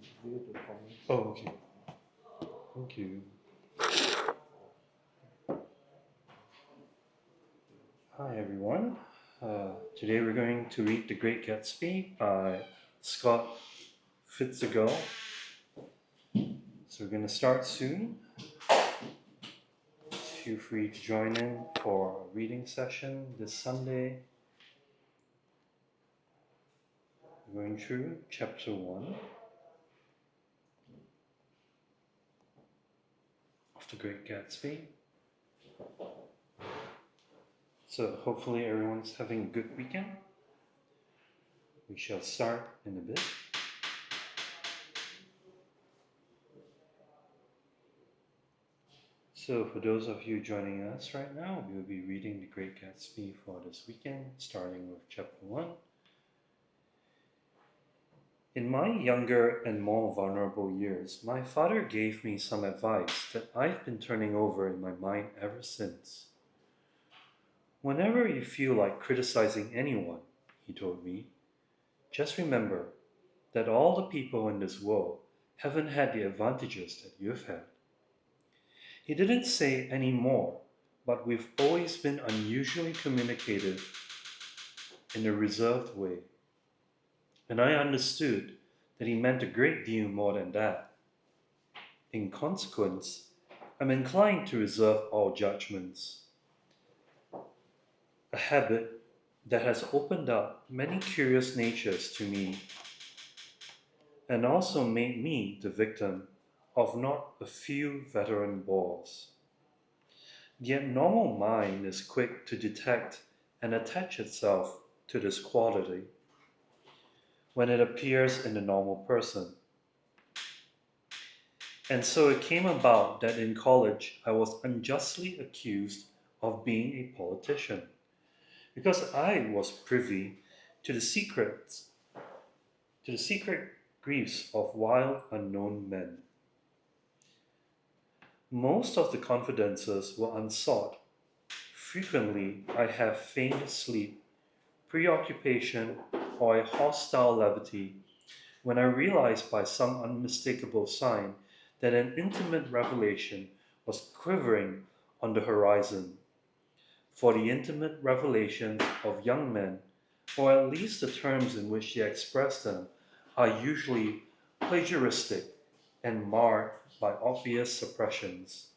view the comments. Oh, okay. Thank you. Hi, everyone. Today we're going to read The Great Gatsby by Scott Fitzgerald. So we're going to start soon. Feel free to join in for a reading session this Sunday. We're going through chapter 1 of The Great Gatsby. So hopefully everyone's having a good weekend. We shall start in a bit. So for those of you joining us right now, we will be reading The Great Gatsby for this weekend, starting with chapter 1. In my younger and more vulnerable years, my father gave me some advice that I've been turning over in my mind ever since. Whenever you feel like criticizing anyone, he told me, just remember that all the people in this world haven't had the advantages that you've had. He didn't say any more, but we've always been unusually communicative in a reserved way. And I understood that he meant a great deal more than that. In consequence, I'm inclined to reserve all judgments, a habit that has opened up many curious natures to me and also made me the victim of not a few veteran bores. The abnormal mind is quick to detect and attach itself to this quality when it appears in the normal person. And so it came about that in college I was unjustly accused of being a politician because I was privy to the secrets, to the secret griefs of wild unknown men. Most of the confidences were unsought. Frequently I have feigned sleep, preoccupation, or a hostile levity when I realized by some unmistakable sign that an intimate revelation was quivering on the horizon. For the intimate revelations of young men, or at least the terms in which they express them, are usually plagiaristic and marred by obvious suppressions.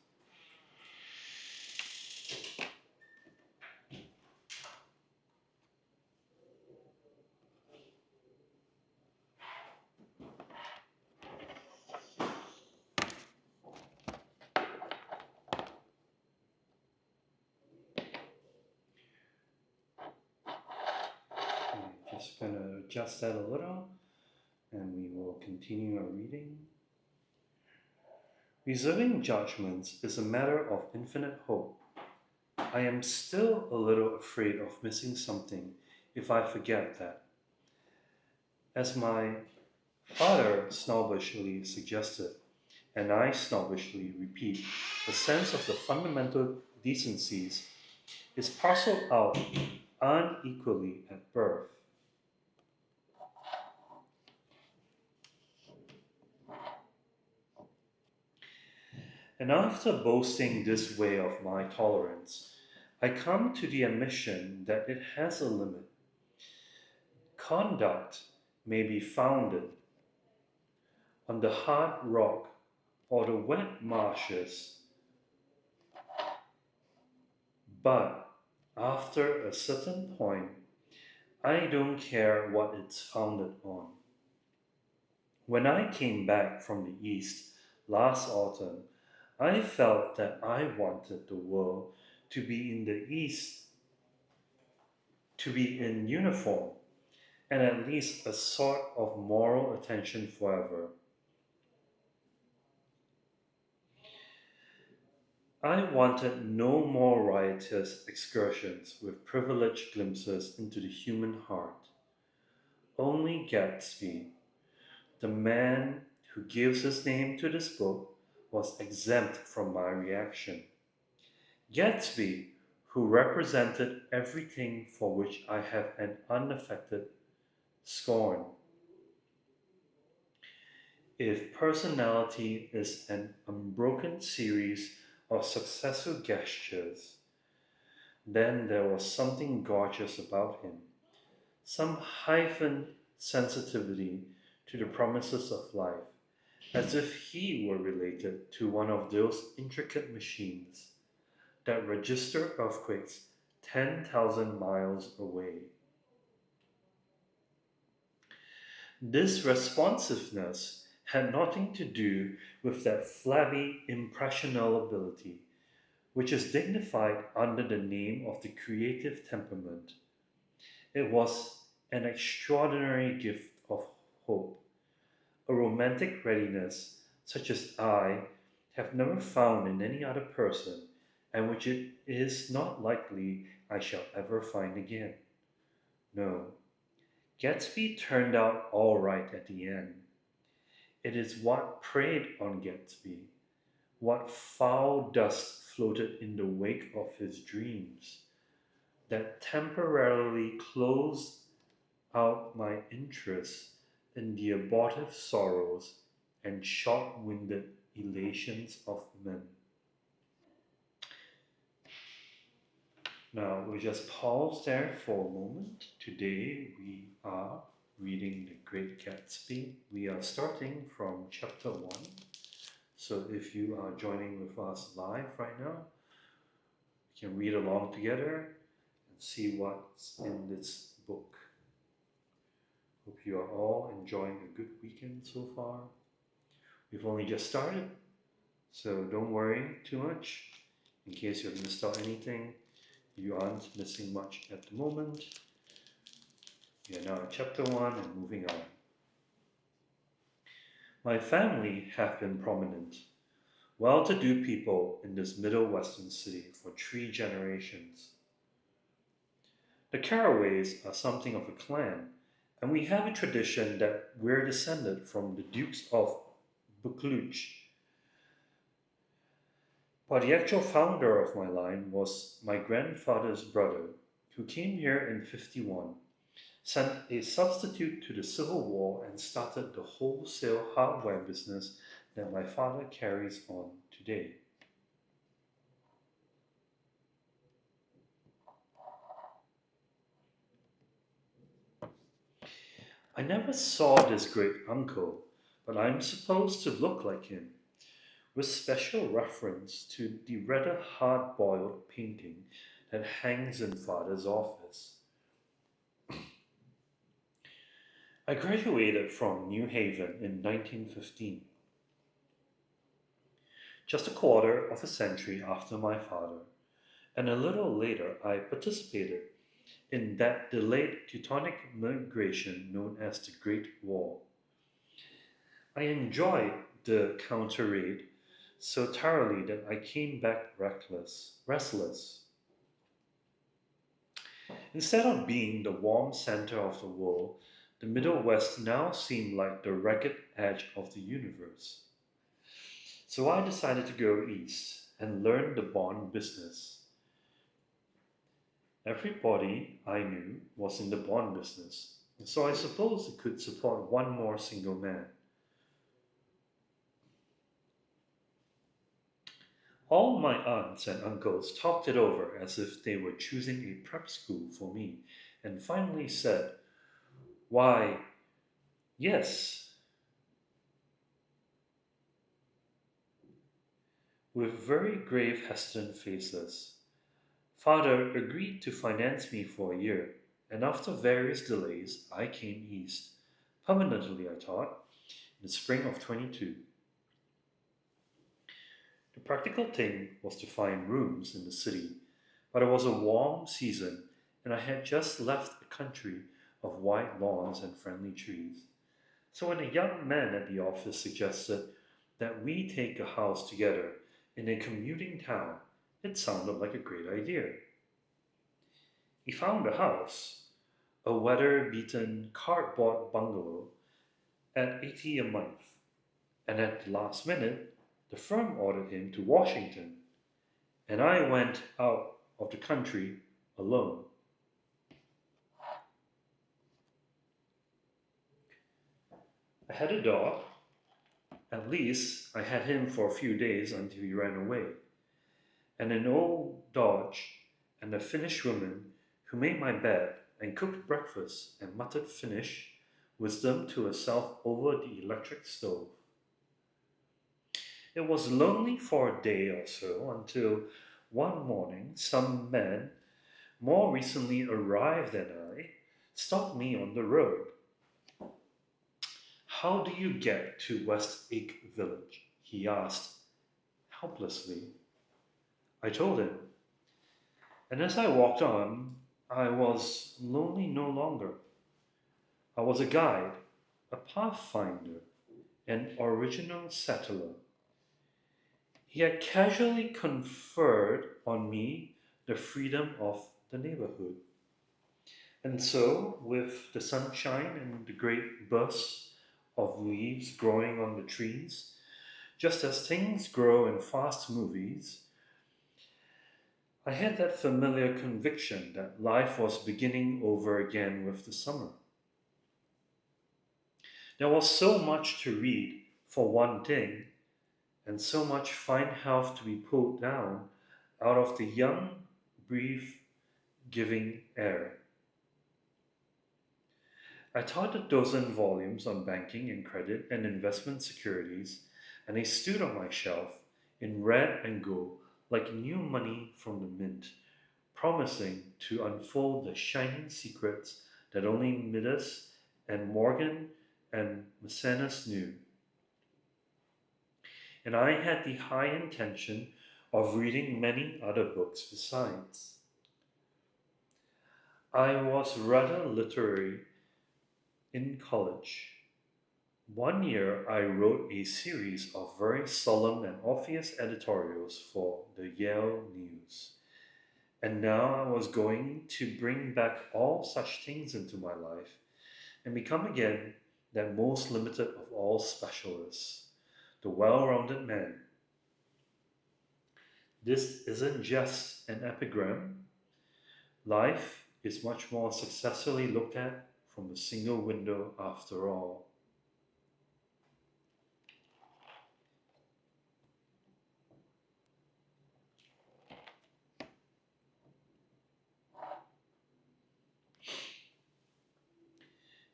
I'm just going to adjust that a little and we will continue our reading. Reserving judgments is a matter of infinite hope. I am still a little afraid of missing something if I forget that. As my father snobbishly suggested, and I snobbishly repeat, the sense of the fundamental decencies is parceled out unequally at birth. And after boasting this way of my tolerance, I come to the admission that it has a limit. Conduct may be founded on the hard rock or the wet marshes, but after a certain point, I don't care what it's founded on. When I came back from the East last autumn, I felt that I wanted the world to be in the East, to be in uniform, and at least a sort of moral attention forever. I wanted no more riotous excursions with privileged glimpses into the human heart. Only Gatsby, the man who gives his name to this book, was exempt from my reaction. Gatsby, who represented everything for which I have an unaffected scorn. If personality is an unbroken series of successful gestures, then there was something gorgeous about him, some hyphen sensitivity to the promises of life, as if he were related to one of those intricate machines that register earthquakes 10,000 miles away. This responsiveness had nothing to do with that flabby impressional ability, which is dignified under the name of the creative temperament. It was an extraordinary gift of hope, a romantic readiness such as I have never found in any other person, and which it is not likely I shall ever find again. No, Gatsby turned out all right at the end. It is what preyed on Gatsby, what foul dust floated in the wake of his dreams, that temporarily closed out my interest in the abortive sorrows and short winded elations of men. Now we just pause there for a moment. Today we are reading The Great Gatsby. We are starting from chapter 1. So if you are joining with us live right now, we can read along together and see what's in this book. Hope you are all enjoying a good weekend so far. We've only just started, so don't worry too much. In case you've missed out anything, you aren't missing much at the moment. We are now at chapter 1 and moving on. My family have been prominent, well-to-do people in this middle western city for 3 generations. The Carraways are something of a clan, and we have a tradition that we're descended from the Dukes of Buccleuch. But the actual founder of my line was my grandfather's brother, who came here in 51, sent a substitute to the Civil War, and started the wholesale hardware business that my father carries on today. I never saw this great uncle, but I'm supposed to look like him, with special reference to the rather hard boiled painting that hangs in father's office. I graduated from New Haven in 1915, just a quarter of a century after my father, and a little later I participated in that delayed Teutonic migration known as the Great War. I enjoyed the counter raid so thoroughly that I came back restless. Instead of being the warm center of the world, the Middle West now seemed like the ragged edge of the universe. So I decided to go east and learn the bond business. Everybody I knew was in the bond business, and so I suppose it could support one more single man. All my aunts and uncles talked it over as if they were choosing a prep school for me, and finally said, "Why, yes," with very grave, hesitant faces. Father agreed to finance me for a year, and after various delays, I came east. Permanently, I thought, in the spring of 22. The practical thing was to find rooms in the city, but it was a warm season, and I had just left a country of white lawns and friendly trees. So when a young man at the office suggested that we take a house together in a commuting town, it sounded like a great idea. He found a house, a weather-beaten cardboard bungalow at 80 a month, and at the last minute, the firm ordered him to Washington, and I went out of the country alone. I had a dog, At least I had him for a few days until he ran away. And an old Dodge and a Finnish woman who made my bed and cooked breakfast and muttered Finnish wisdom to herself over the electric stove. It was lonely for a day or so until one morning some man, more recently arrived than I, stopped me on the road. How do you get to West Egg Village? He asked helplessly. I told him, and as I walked on, I was lonely no longer. I was a guide, a pathfinder, an original settler. He had casually conferred on me the freedom of the neighborhood. And so, with the sunshine and the great bursts of leaves growing on the trees, just as things grow in fast movies, I had that familiar conviction that life was beginning over again with the summer. There was so much to read, for one thing, and so much fine health to be pulled down out of the young, brief, giving air. I taught a dozen volumes on banking and credit and investment securities, and they stood on my shelf in red and gold like new money from the mint, promising to unfold the shining secrets that only Midas and Morgan and Maecenas knew. And I had the high intention of reading many other books besides. I was rather literary in college. One year I wrote a series of very solemn and obvious editorials for the Yale News. And now I was going to bring back all such things into my life and become again that most limited of all specialists, the well rounded man. This isn't just an epigram. Life is much more successfully looked at from a single window after all.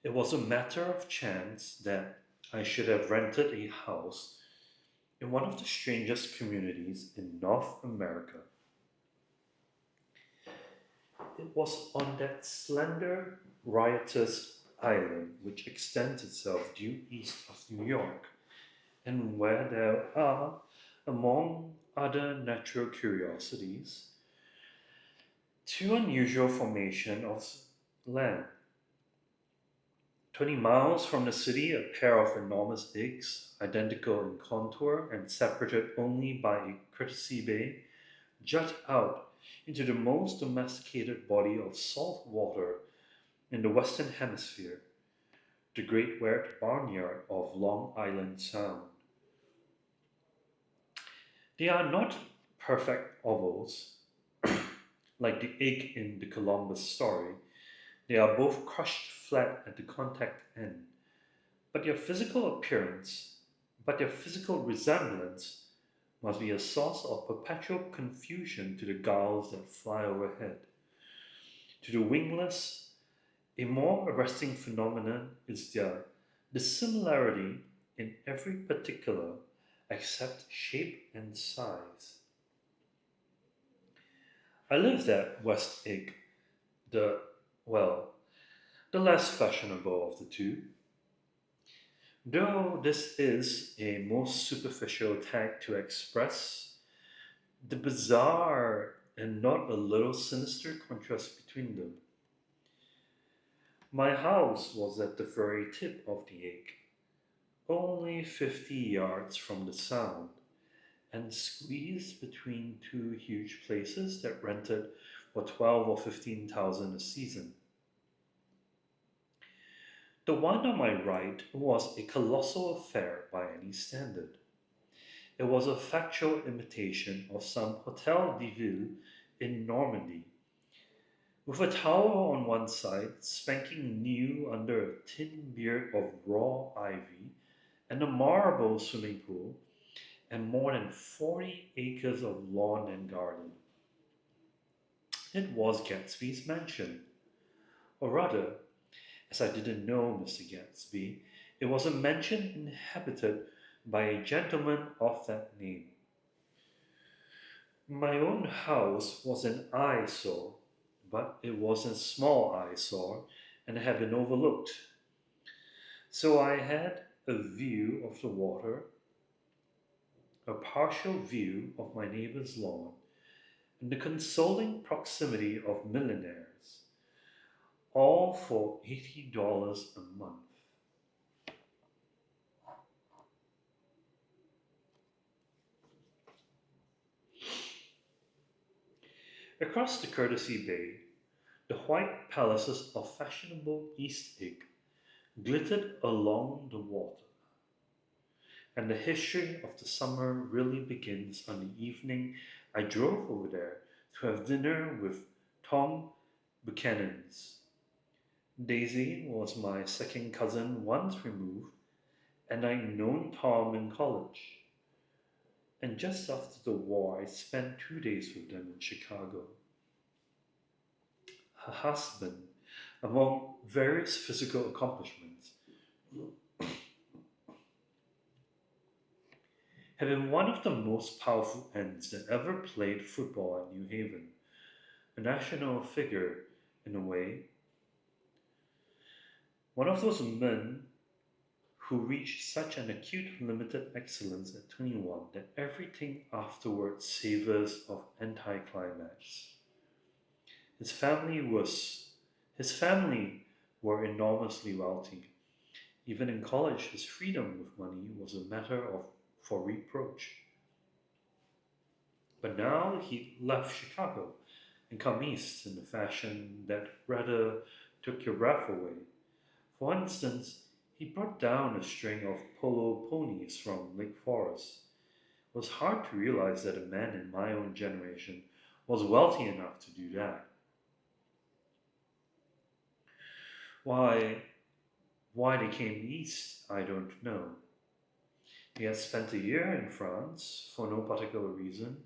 It was a matter of chance that I should have rented a house in one of the strangest communities in North America. It was on that slender, riotous island which extends itself due east of New York, and where there are, among other natural curiosities, two unusual formations of land. 20 miles from the city, a pair of enormous eggs, identical in contour and separated only by a courtesy bay, jut out into the most domesticated body of salt water in the Western Hemisphere, the Great Wet Barnyard of Long Island Sound. They are not perfect ovals, like the egg in the Columbus story. They are both crushed flat at the contact end, but their physical appearance, but their physical resemblance must be a source of perpetual confusion to the gulls that fly overhead. To the wingless, a more arresting phenomenon is their dissimilarity in every particular except shape and size. I lived at West Egg, the, well, the less fashionable of the two, though this is a most superficial tag to express the bizarre and not a little sinister contrast between them. My house was at the very tip of the egg, only 50 yards from the sound, and squeezed between two huge places that rented for 12 or 15,000 a season. The one on my right was a colossal affair by any standard. It was a factual imitation of some Hotel de Ville in Normandy, with a tower on one side, spanking new under a thin beard of raw ivy, and a marble swimming pool, and more than 40 acres of lawn and garden. It was Gatsby's mansion, or rather, as I didn't know Mr. Gatsby, it was a mansion inhabited by a gentleman of that name. My own house was an eyesore, but it was a small eyesore and had been overlooked. So I had a view of the water, a partial view of my neighbor's lawn, and the consoling proximity of millionaires, all for $80 a month. Across the Courtesy Bay, the white palaces of fashionable East Egg glittered along the water, and the history of the summer really begins on the evening I drove over there to have dinner with Tom Buchanan's. Daisy was my second cousin once removed, and I'd known Tom in college. And just after the war, I spent 2 days with them in Chicago. Her husband, among various physical accomplishments, had been one of the most powerful ends that ever played football at New Haven, a national figure in a way, one of those men who reached such an acute limited excellence at 21 that everything afterward savors of anticlimax. His family was his family were enormously wealthy. Even in college, his freedom with money was a matter of for reproach. But now he left Chicago and come east in a fashion that rather took your breath away. For instance, he brought down a string of polo ponies from Lake Forest. It was hard to realize that a man in my own generation was wealthy enough to do that. Why why they came east, I don't know. He had spent a year in France for no particular reason,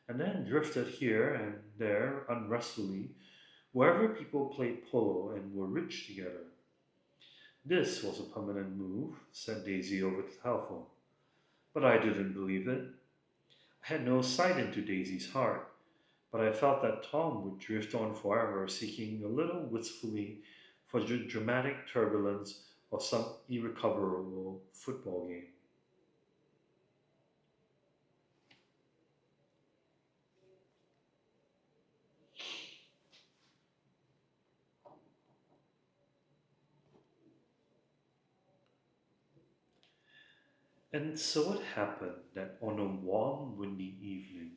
and then drifted here and there unrestfully wherever people played polo and were rich together. This was a permanent move, said Daisy over the telephone. But I didn't believe it. I had no sight into Daisy's heart, but I felt that Tom would drift on forever, seeking a little wistfully for the dramatic turbulence of some irrecoverable football game. And so it happened that on a warm, windy evening,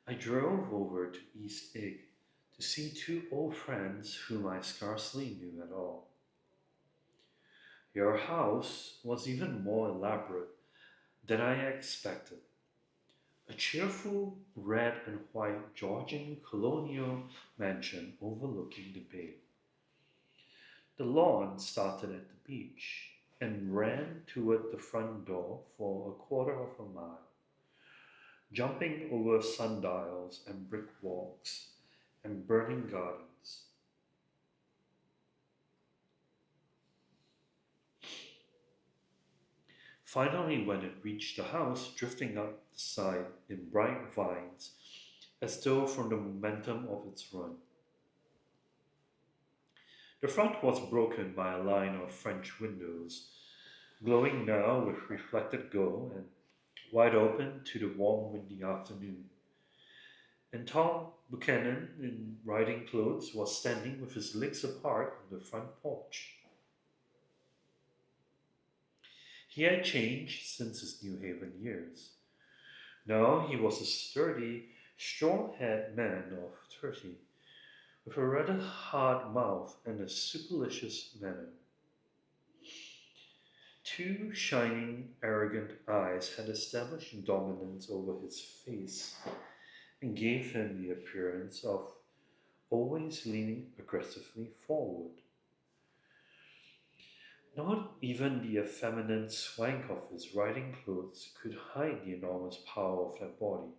I drove over to East Egg to see two old friends whom I scarcely knew at all. Your house was even more elaborate than I expected. A cheerful red and white Georgian colonial mansion overlooking the bay. The lawn started at the beach and ran toward the front door for a quarter of a mile, jumping over sundials and brick walks and burning gardens. Finally, when it reached the house, drifting up the side in bright vines, as though from the momentum of its run. The front was broken by a line of French windows, glowing now with reflected gold and wide open to the warm, windy afternoon. And Tom Buchanan, in riding clothes, was standing with his legs apart on the front porch. He had changed since his New Haven years. Now he was a sturdy, straw-haired man of 30, with a rather hard mouth and a supercilious manner. Two shining, arrogant eyes had established dominance over his face and gave him the appearance of always leaning aggressively forward. Not even the effeminate swank of his riding clothes could hide the enormous power of that body.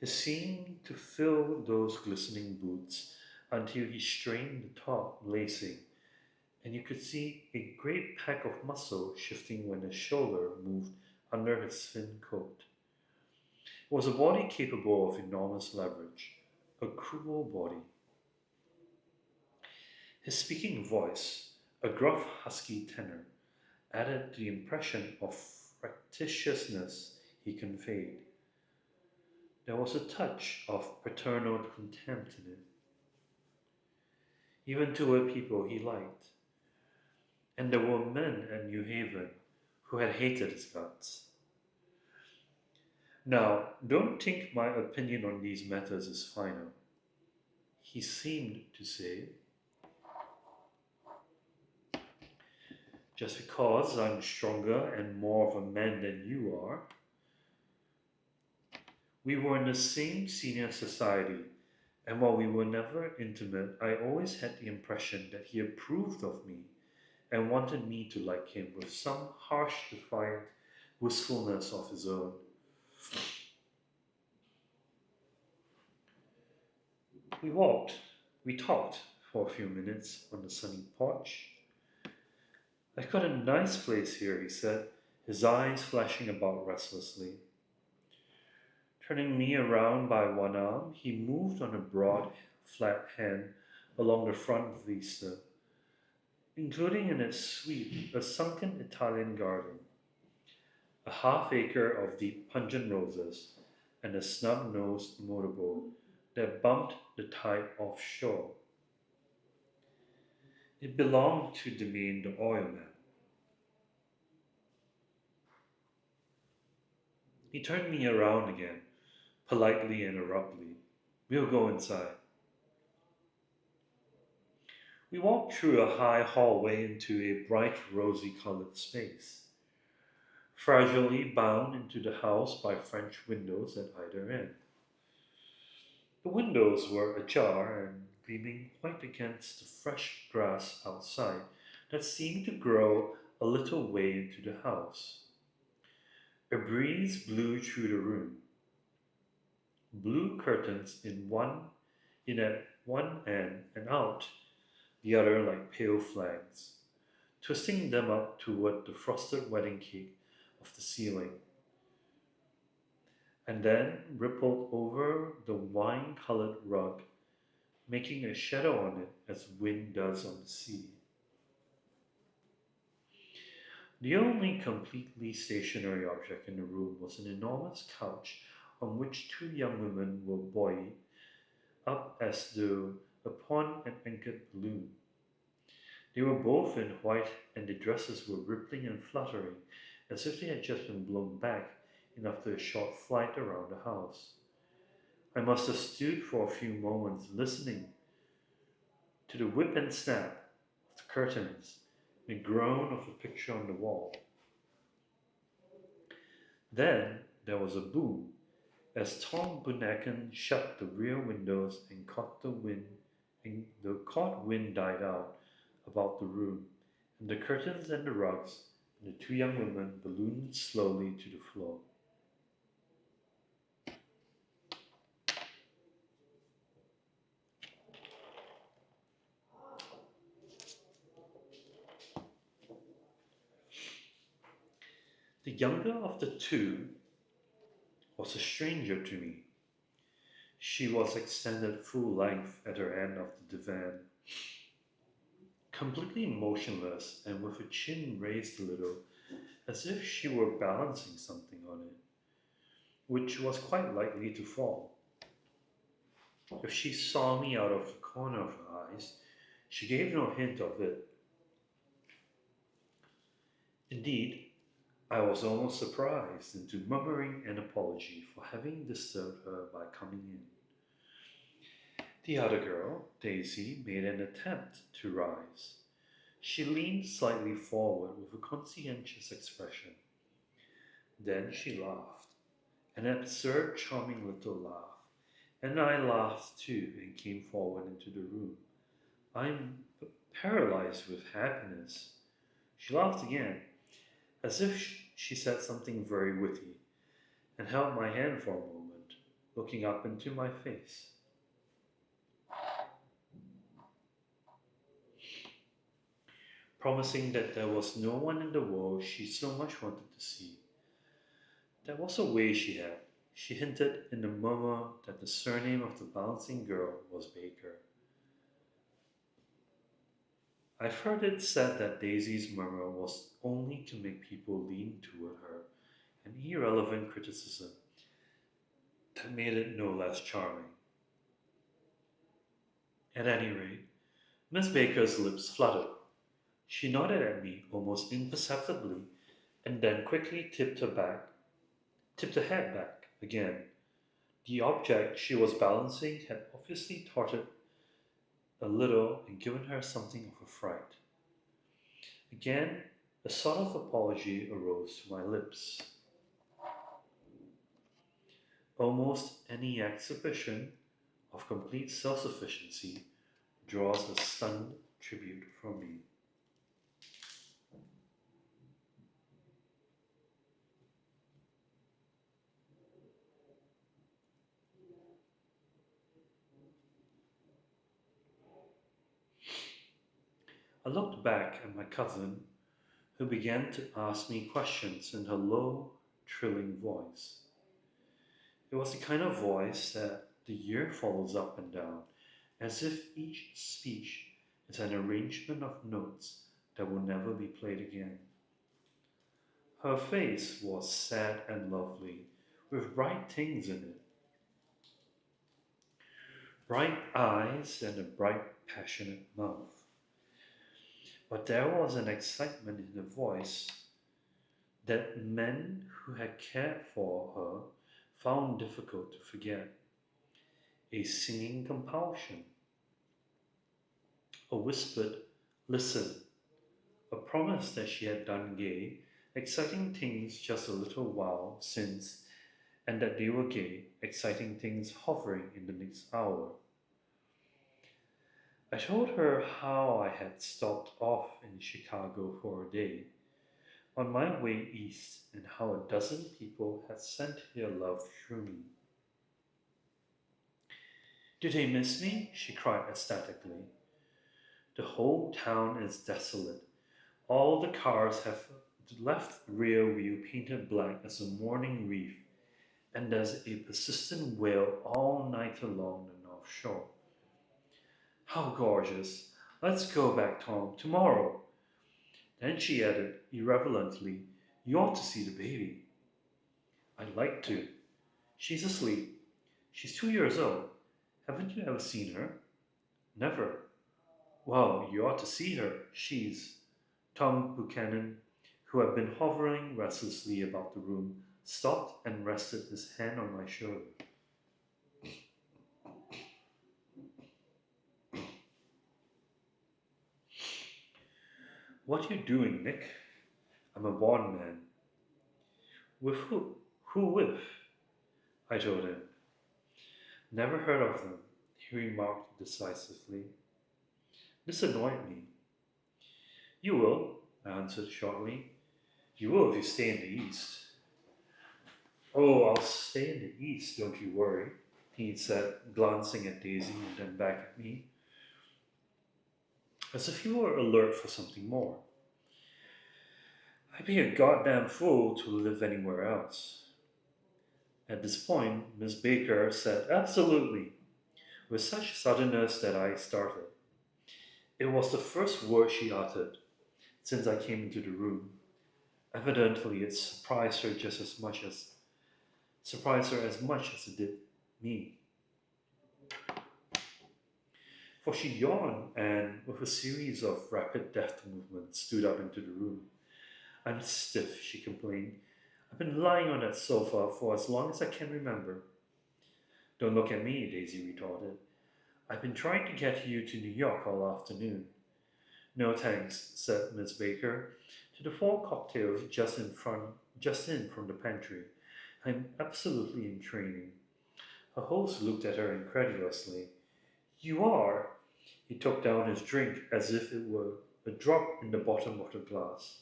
It seemed to fill those glistening boots until he strained the top lacing, and you could see a great pack of muscle shifting when his shoulder moved under his thin coat. It was a body capable of enormous leverage, a cruel body. His speaking voice, a gruff, husky tenor, added to the impression of fractiousness he conveyed. There was a touch of paternal contempt in it, even toward people he liked. And there were men at New Haven who had hated his guts. Now, don't think my opinion on these matters is final. He seemed to say, just because I'm stronger and more of a man than you are. We were in the same senior society, and while we were never intimate, I always had the impression that he approved of me and wanted me to like him with some harsh, defiant wistfulness of his own. We walked, we talked for a few minutes on the sunny porch. I've got a nice place here, he said, his eyes flashing about restlessly. Turning me around by one arm, he moved on a broad, flat hand along the front vista, including in its sweep a sunken Italian garden, a half acre of deep pungent roses, and a snub-nosed motorboat that bumped the tide offshore. It belonged to Demain the oilman. He turned me around again, politely and abruptly. We'll go inside. We walked through a high hallway into a bright rosy colored space, fragilely bound into the house by French windows at either end. The windows were ajar and gleaming white against the fresh grass outside that seemed to grow a little way into the house. A breeze blew through the room, blue curtains in at one end and out the other like pale flags, twisting them up toward the frosted wedding cake of the ceiling, and then rippled over the wine colored rug, making a shadow on it as wind does on the sea. The only completely stationary object in the room was an enormous couch on which two young women were buoyed up as though upon an anchored balloon. They were both in white, and their dresses were rippling and fluttering as if they had just been blown back in after a short flight around the house. I must have stood for a few moments listening to the whip and snap of the curtains, the groan of the picture on the wall. Then there was a boom as Tom Bunnaken shut the rear windows and caught wind died out about the room, and the curtains and the rugs and the two young women ballooned slowly to the floor. The younger of the two was a stranger to me. She was extended full length at her end of the divan, completely motionless and with her chin raised a little, as if she were balancing something on it, which was quite likely to fall. If she saw me out of the corner of her eyes, she gave no hint of it. Indeed, I was almost surprised into murmuring an apology for having disturbed her by coming in. The other girl, Daisy, made an attempt to rise. She leaned slightly forward with a conscientious expression. Then she laughed, an absurd, charming little laugh, and I laughed too and came forward into the room. I'm paralyzed with happiness. She laughed again, as if she said something very witty, and held my hand for a moment, looking up into my face. Promising that there was no one in the world she so much wanted to see. There was a way she had. She hinted in a murmur that the surname of the bouncing girl was Baker. I've heard it said that Daisy's murmur was only to make people lean toward her, an irrelevant criticism that made it no less charming. At any rate, Miss Baker's lips fluttered. She nodded at me almost imperceptibly and then quickly tipped her head back again. The object she was balancing had obviously tottered a little and given her something of a fright. Again, a sort of apology arose to my lips. Almost any exhibition of complete self sufficiency draws a stunned tribute from me. I looked back at my cousin, who began to ask me questions in her low, trilling voice. It was the kind of voice that the year follows up and down, as if each speech is an arrangement of notes that will never be played again. Her face was sad and lovely, with bright things in it, bright eyes and a bright, passionate mouth. But there was an excitement in her voice that men who had cared for her found difficult to forget. A singing compulsion, a whispered, listen, a promise that she had done gay, exciting things just a little while since, and that they were gay, exciting things hovering in the next hour. I told her how I had stopped off in Chicago for a day on my way east and how a dozen people had sent their love through me. Do they miss me? She cried ecstatically. The whole town is desolate. All the cars have the left rear wheel painted black as a mourning wreath, and there's a persistent wail all night along the North Shore. How gorgeous! Let's go back, Tom, tomorrow. Then she added irrelevantly, you ought to see the baby. I'd like to. She's asleep. She's 2 years old. Haven't you ever seen her? Never. Well, you ought to see her. She's Tom Buchanan, who had been hovering restlessly about the room, stopped and rested his hand on my shoulder. What are you doing, Nick? I'm a born man. With who? Who with? I told him. Never heard of them, he remarked decisively. This annoyed me. You will, I answered shortly. You will if you stay in the East. Oh, I'll stay in the East, don't you worry, he said, glancing at Daisy and then back at me, as if he were alert for something more. I'd be a goddamn fool to live anywhere else. At this point, Miss Baker said absolutely, with such suddenness that I started. It was the first word she uttered since I came into the room. Evidently, it surprised her as much as it did me. For she yawned and, with a series of rapid, deft movements, stood up into the room. I'm stiff, she complained. I've been lying on that sofa for as long as I can remember. Don't look at me, Daisy retorted. I've been trying to get you to New York all afternoon. No thanks, said Miss Baker, to the four cocktails just in from the pantry. I'm absolutely in training. Her host looked at her incredulously. You are? He took down his drink as if it were a drop in the bottom of the glass.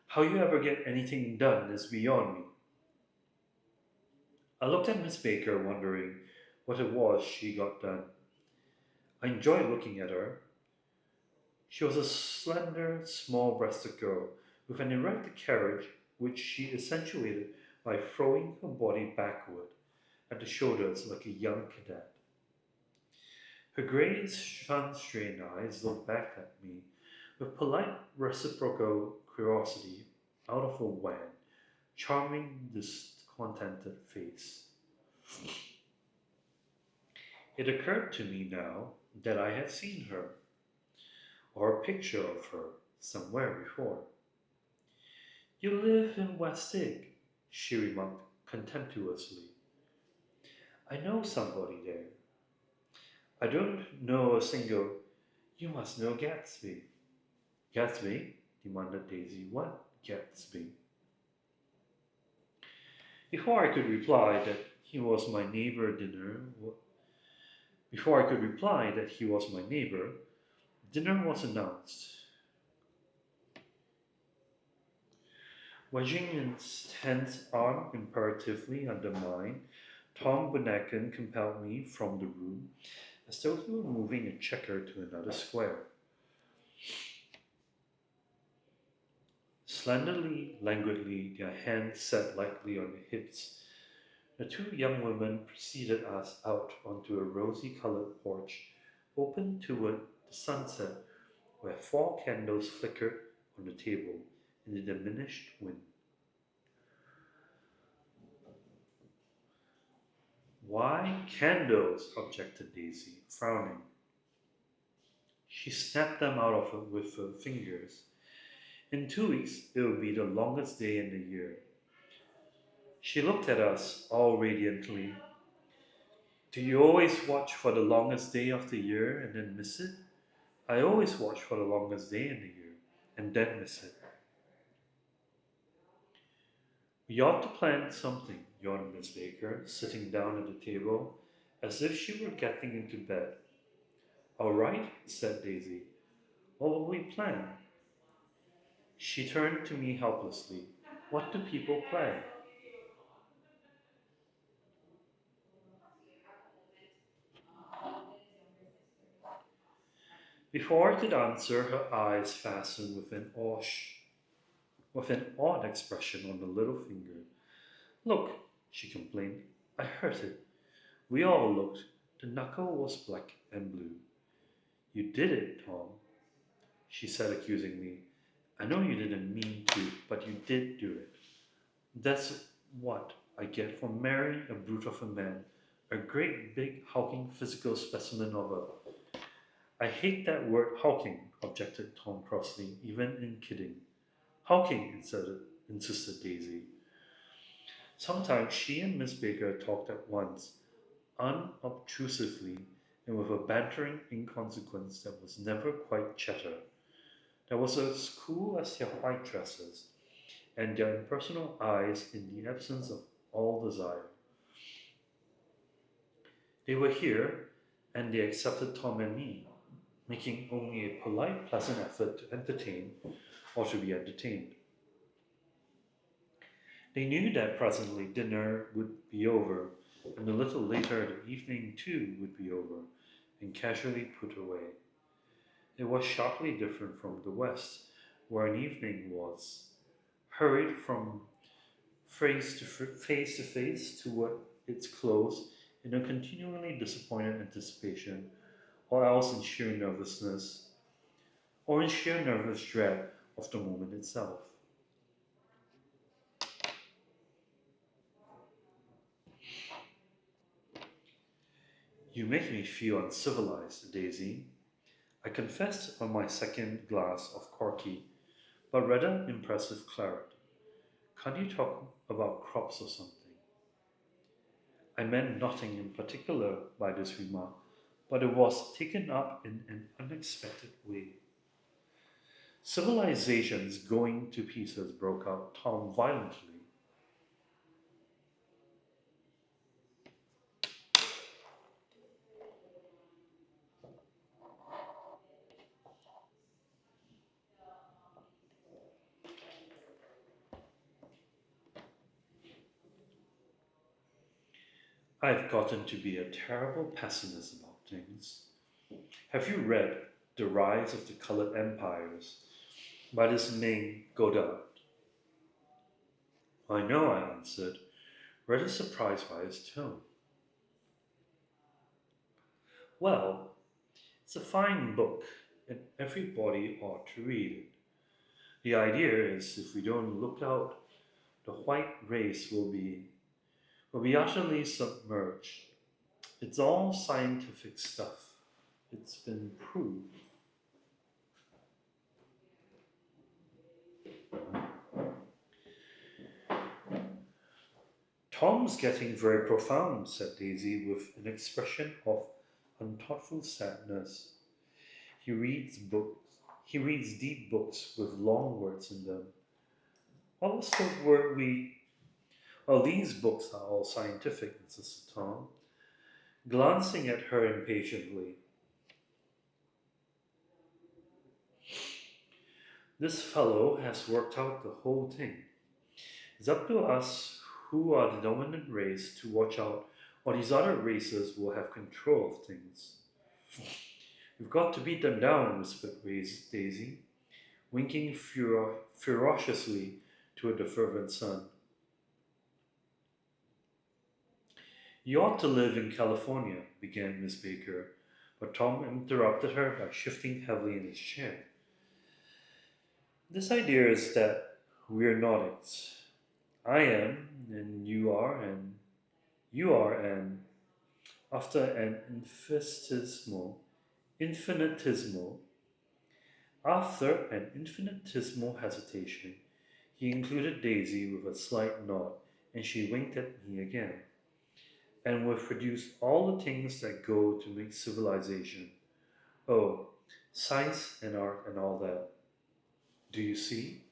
How you ever get anything done is beyond me. I looked at Miss Baker, wondering what it was she got done. I enjoyed looking at her. She was a slender, small breasted girl with an erect carriage which she accentuated by throwing her body backward at the shoulders like a young cadet. Her grey, sun-strained eyes looked back at me with polite reciprocal curiosity out of a wan, charming, discontented face. It occurred to me now that I had seen her, or a picture of her, somewhere before. You live in Westig, she remarked contemptuously. I know somebody there. I don't know a single. You must know Gatsby. Gatsby? Demanded Daisy. What Gatsby? Before I could reply that he was my neighbor dinner Before I could reply that he was my neighbor, dinner was announced. Wedging his tense arm imperatively under mine, Tom Bunnakin compelled me from the room as though he were moving a checker to another square. Slenderly, languidly, their hands set lightly on their hips, the two young women preceded us out onto a rosy-colored porch open toward the sunset, where four candles flickered on the table in the diminished wind. Why candles? Objected Daisy, frowning. She snapped them out of her with her fingers. In 2 weeks, it will be the longest day in the year. She looked at us all radiantly. Do you always watch for the longest day of the year and then miss it? I always watch for the longest day in the year and then miss it. We ought to plan something, yawned Miss Baker, sitting down at the table as if she were getting into bed. All right, said Daisy. What will we plan? She turned to me helplessly. What do people plan? Before I could answer, her eyes fastened with an odd expression on the little finger. Look, she complained. I hurt it. We all looked. The knuckle was black and blue. You did it, Tom, she said accusingly. I know you didn't mean to, but you did do it. That's what I get for marrying a brute of a man, a great big hulking physical specimen of a. I hate that word hulking, objected Tom crossly, even in kidding. Hulking, insisted Daisy. Sometimes she and Miss Baker talked at once, unobtrusively, and with a bantering inconsequence that was never quite chatter. That was as cool as their white dresses, and their impersonal eyes in the absence of all desire. They were here, and they accepted Tom and me, making only a polite, pleasant effort to entertain or to be entertained. They knew that presently dinner would be over, and a little later the evening too would be over, and casually put away. It was sharply different from the West, where an evening was hurried from face to face toward its close in a continually disappointed anticipation, or else in sheer nervousness, or in sheer nervous dread of the moment itself. You make me feel uncivilized, Daisy. I confessed on my second glass of corky, but rather impressive claret. Can't you talk about crops or something? I meant nothing in particular by this remark, but it was taken up in an unexpected way. Civilization's going to pieces, broke out Tom violently. I've gotten to be a terrible pessimist about things. Have you read The Rise of the Colored Empires by this Ming Godard? I know, I answered, rather surprised by his tone. Well, it's a fine book, and everybody ought to read it. The idea is if we don't look out, the white race will be utterly submerged. It's all scientific stuff. It's been proved. Tom's getting very profound, said Daisy with an expression of unthoughtful sadness. He reads books. He reads deep books with long words in them. What was the word we? Well, these books are all scientific, insisted Tom, glancing at her impatiently. This fellow has worked out the whole thing. It's up to us who are the dominant race to watch out, or these other races will have control of things. We've got to beat them down, whispered Daisy, winking ferociously toward the fervent sun. You ought to live in California, began Miss Baker, but Tom interrupted her by shifting heavily in his chair. This idea is that we're not it. I am, and you are, and after an infinitesimal, after an infinitesimal hesitation, he included Daisy with a slight nod, and she winked at me again. And we've produced all the things that go to make civilization. Oh, science and art and all that. Do you see?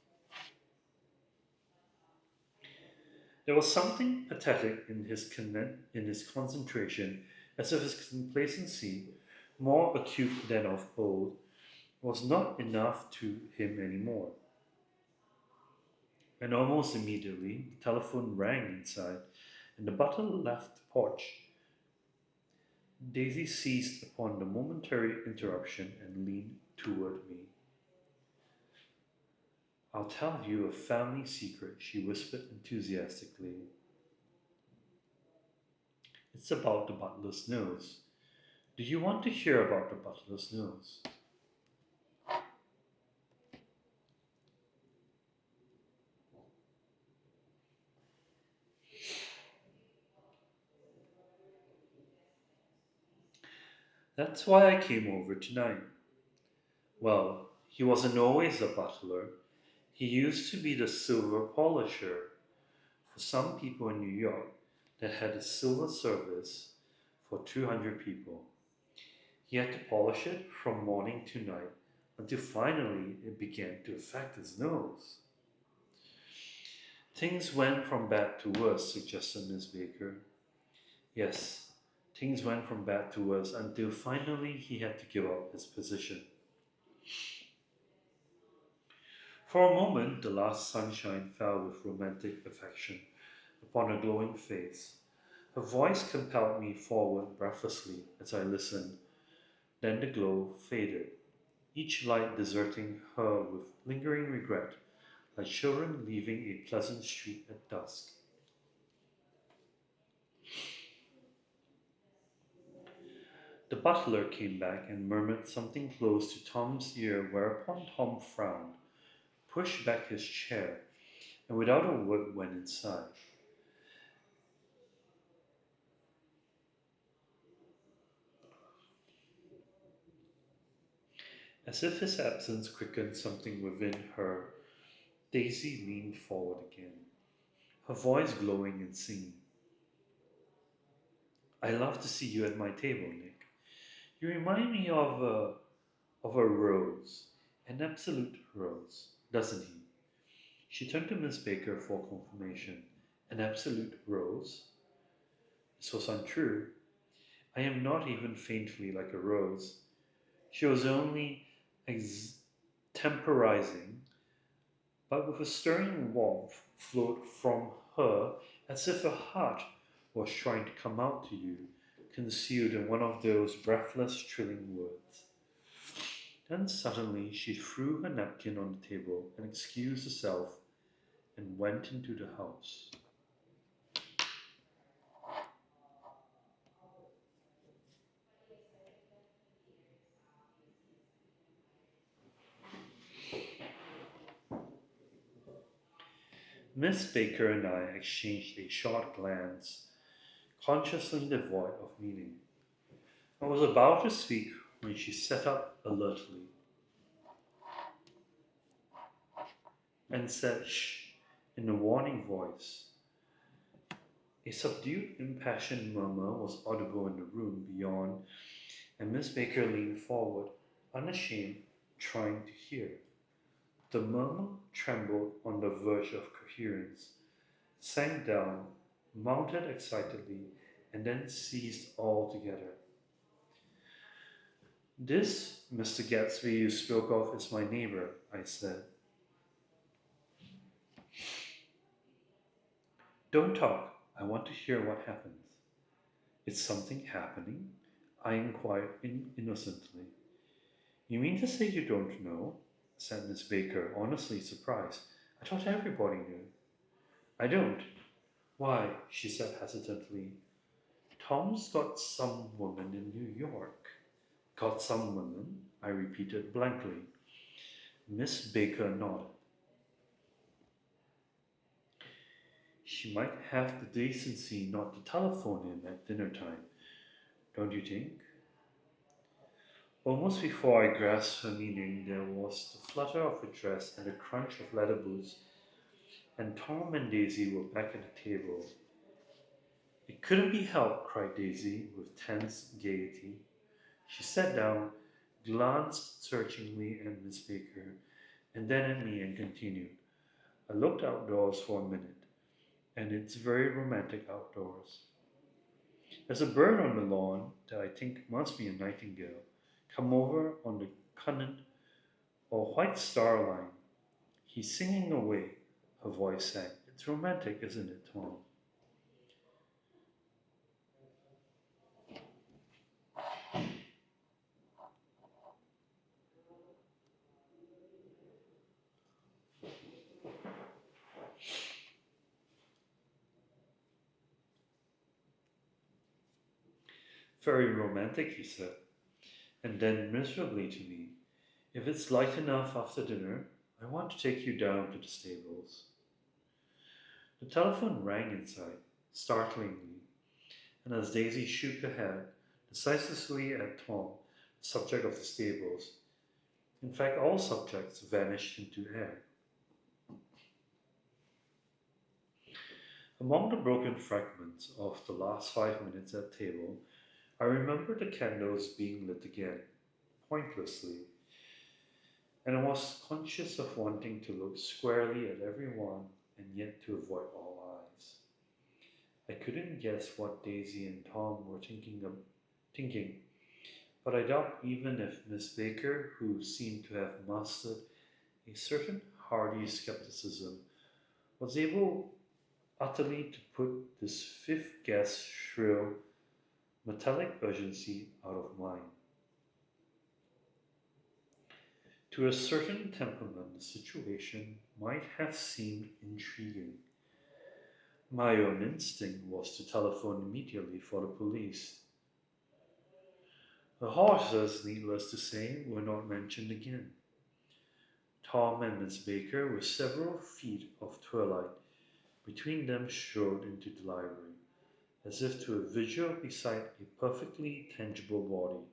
There was something pathetic in his concentration, as if his complacency, more acute than of old, was not enough to him any more. And almost immediately the telephone rang inside, and the butler left the porch. Daisy seized upon the momentary interruption and leaned toward me. I'll tell you a family secret, she whispered enthusiastically. It's about the butler's nose. Do you want to hear about the butler's nose? That's why I came over tonight. Well, he wasn't always a butler. He used to be the silver polisher for some people in New York that had a silver service for 200 people. He had to polish it from morning to night until finally it began to affect his nose. Things went from bad to worse, suggested Miss Baker. Yes, things went from bad to worse until finally he had to give up his position. For a moment, the last sunshine fell with romantic affection upon her glowing face. Her voice compelled me forward breathlessly as I listened. Then the glow faded, each light deserting her with lingering regret, like children leaving a pleasant street at dusk. The butler came back and murmured something close to Tom's ear, whereupon Tom frowned, pushed back his chair, and without a word went inside. As if his absence quickened something within her, Daisy leaned forward again, her voice glowing and singing. I love to see you at my table, Nick. You remind me of a rose, an absolute rose, doesn't he? She turned to Miss Baker for confirmation. An absolute rose? This was untrue. I am not even faintly like a rose. She was only extemporizing, but with a stirring warmth flowed from her as if her heart was trying to come out to you, concealed in one of those breathless, trilling words. Then suddenly she threw her napkin on the table and excused herself and went into the house. Miss Baker and I exchanged a short glance, consciously devoid of meaning. I was about to speak when she sat up alertly and said shh in a warning voice. A subdued, impassioned murmur was audible in the room beyond, and Miss Baker leaned forward, unashamed, trying to hear. The murmur trembled on the verge of coherence, sank down, mounted excitedly, and then ceased altogether. This Mr. Gatsby you spoke of is my neighbor, I said. Don't talk. I want to hear what happens. Is something happening? I inquired innocently. You mean to say you don't know? Said Miss Baker, honestly surprised. I thought everybody knew. I don't. Why? She said hesitantly. Tom's got some woman in New York. Got some woman? I repeated blankly. Miss Baker nodded. She might have the decency not to telephone him at dinner time, don't you think? Almost before I grasped her meaning, there was the flutter of her dress and the crunch of leather boots, and Tom and Daisy were back at the table. It couldn't be helped, cried Daisy with tense gaiety. She sat down, glanced searchingly at Miss Baker, and then at me and continued. I looked outdoors for a minute, and it's very romantic outdoors. There's a bird on the lawn that I think must be a nightingale, come over on the cunnet or white star line. He's singing away, her voice sang. It's romantic, isn't it, Tom? Very romantic, he said, and then miserably to me, if it's light enough after dinner, I want to take you down to the stables. The telephone rang inside, startlingly, and as Daisy shook her head decisively at Tom, the subject of the stables, in fact, all subjects vanished into air. Among the broken fragments of the last 5 minutes at table, I remember the candles being lit again, pointlessly, and I was conscious of wanting to look squarely at everyone and yet to avoid all eyes. I couldn't guess what Daisy and Tom were thinking, but I doubt even if Miss Baker, who seemed to have mastered a certain hardy skepticism, was able utterly to put this fifth guest's shrill, metallic urgency out of mind. To a certain temperament, the situation might have seemed intriguing. My own instinct was to telephone immediately for the police. The horses, needless to say, were not mentioned again. Tom and Miss Baker were several feet of twilight between them strode into the library, as if to a vigil beside a perfectly tangible body,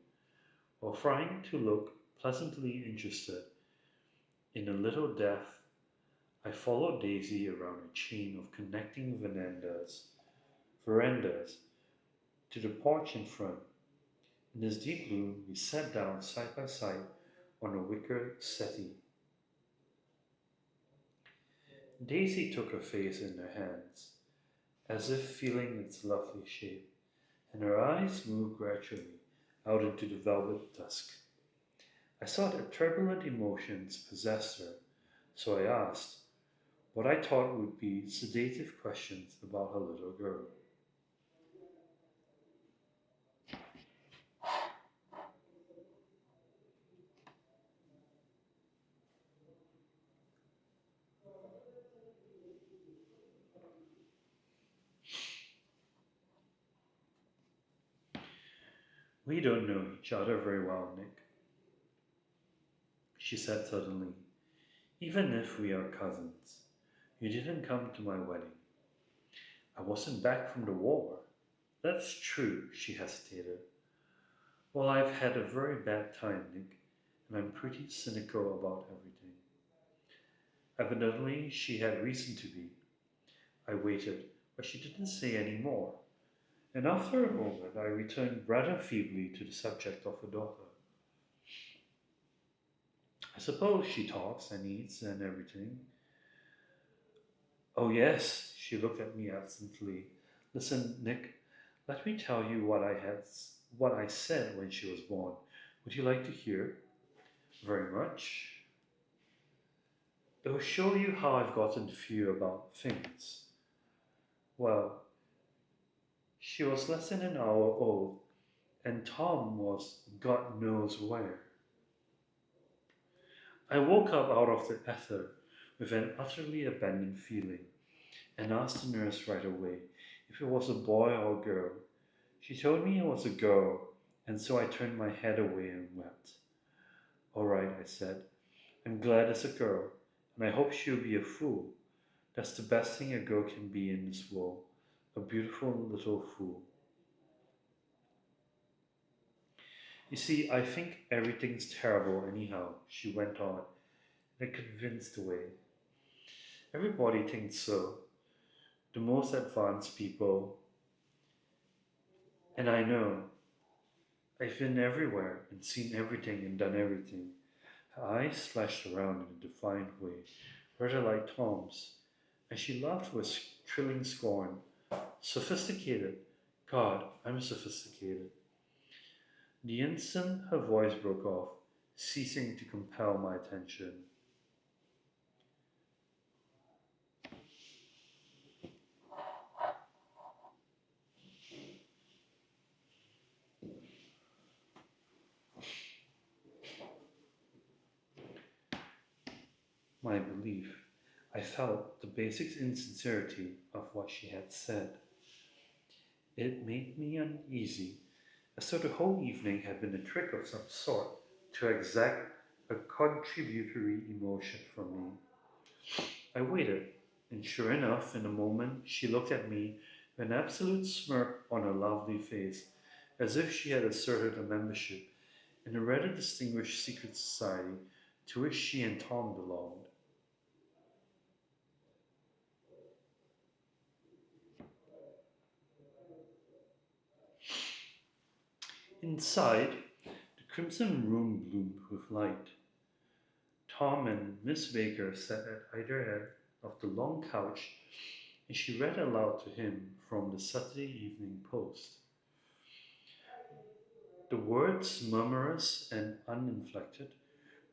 while trying to look pleasantly interested in a little deaf. I followed Daisy around a chain of connecting verandas to the porch in front. In this deep gloom, we sat down side by side on a wicker settee. Daisy took her face in her hands, as if feeling its lovely shape, and her eyes moved gradually out into the velvet dusk. I saw that turbulent emotions possessed her, so I asked what I thought would be sedative questions about her little girl. We don't know each other very well, Nick, she said suddenly. Even if we are cousins, you didn't come to my wedding. I wasn't back from the war. That's true, she hesitated. Well, I've had a very bad time, Nick, and I'm pretty cynical about everything. Evidently, she had reason to be. I waited, but she didn't say any more. And after a moment, I returned rather feebly to the subject of her daughter. I suppose she talks and eats and everything. Oh, yes, she looked at me absently. Listen, Nick, let me tell you what I said when she was born. Would you like to hear? Very much. It will show you how I've gotten to feel about things. Well, she was less than an hour old, and Tom was God knows where. I woke up out of the ether with an utterly abandoned feeling, and asked the nurse right away if it was a boy or a girl. She told me it was a girl, and so I turned my head away and wept. All right, I said, I'm glad it's a girl, and I hope she'll be a fool. That's the best thing a girl can be in this world, a beautiful little fool. You see, I think everything's terrible anyhow, she went on in a convinced way. Everybody thinks so. The most advanced people, and I know. I've been everywhere and seen everything and done everything. Her eyes flashed around in a defiant way, rather like Tom's, and she laughed with thrilling scorn. Sophisticated? God, I'm sophisticated. The instant her voice broke off, ceasing to compel my attention. My belief, I felt the basic insincerity of what she had said. It made me uneasy, as though the whole evening had been a trick of some sort to exact a contributory emotion from me. I waited, and sure enough, in a moment she looked at me with an absolute smirk on her lovely face, as if she had asserted a membership in a rather distinguished secret society to which she and Tom belonged. Inside, the crimson room bloomed with light. Tom and Miss Baker sat at either end of the long couch, and she read aloud to him from the Saturday Evening Post. The words murmurous and uninflected,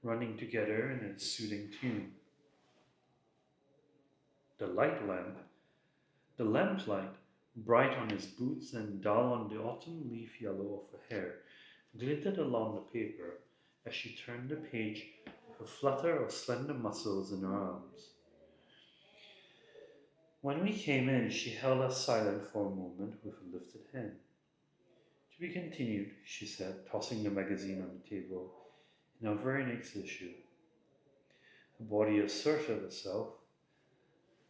running together in a soothing tune. The light lamp, the lamplight, bright on his boots and dull on the autumn leaf yellow of her hair, glinted along the paper as she turned the page with a flutter of slender muscles in her arms. When we came in, she held us silent for a moment with a lifted hand. To be continued, she said, tossing the magazine on the table, in our very next issue. Her body asserted itself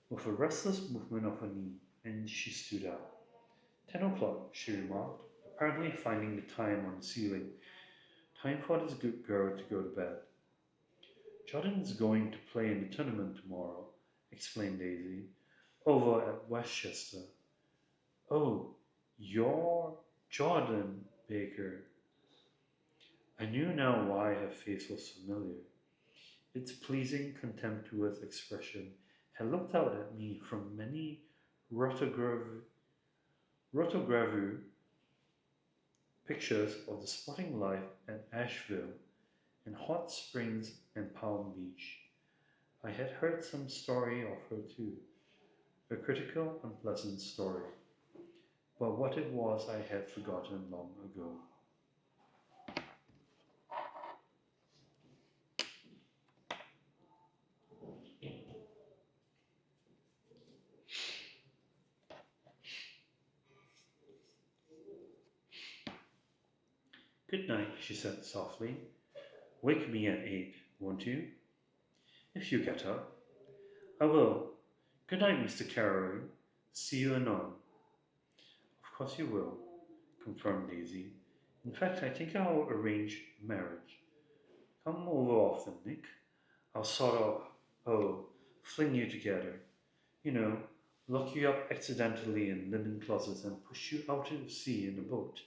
with a restless movement of her knee, and she stood up. 10 o'clock, she remarked, apparently finding the time on the ceiling. Time for this good girl to go to bed. Jordan's going to play in the tournament tomorrow, explained Daisy, over at Westchester. Oh, you're Jordan Baker. I knew now why her face was familiar. Its pleasing, contemptuous expression had looked out at me from many rotogravure pictures of the sporting life at Asheville and Hot Springs and Palm Beach. I had heard some story of her too, a critical, unpleasant story, but what it was I had forgotten long ago. Good night, she said softly. Wake me at 8, won't you? If you get up. I will. Good night, Mr. Carrory. See you anon. Of course you will, confirmed Daisy. In fact, I think I'll arrange marriage. Come over often, Nick. I'll sort of, fling you together. You know, lock you up accidentally in linen closets and push you out to sea in a boat,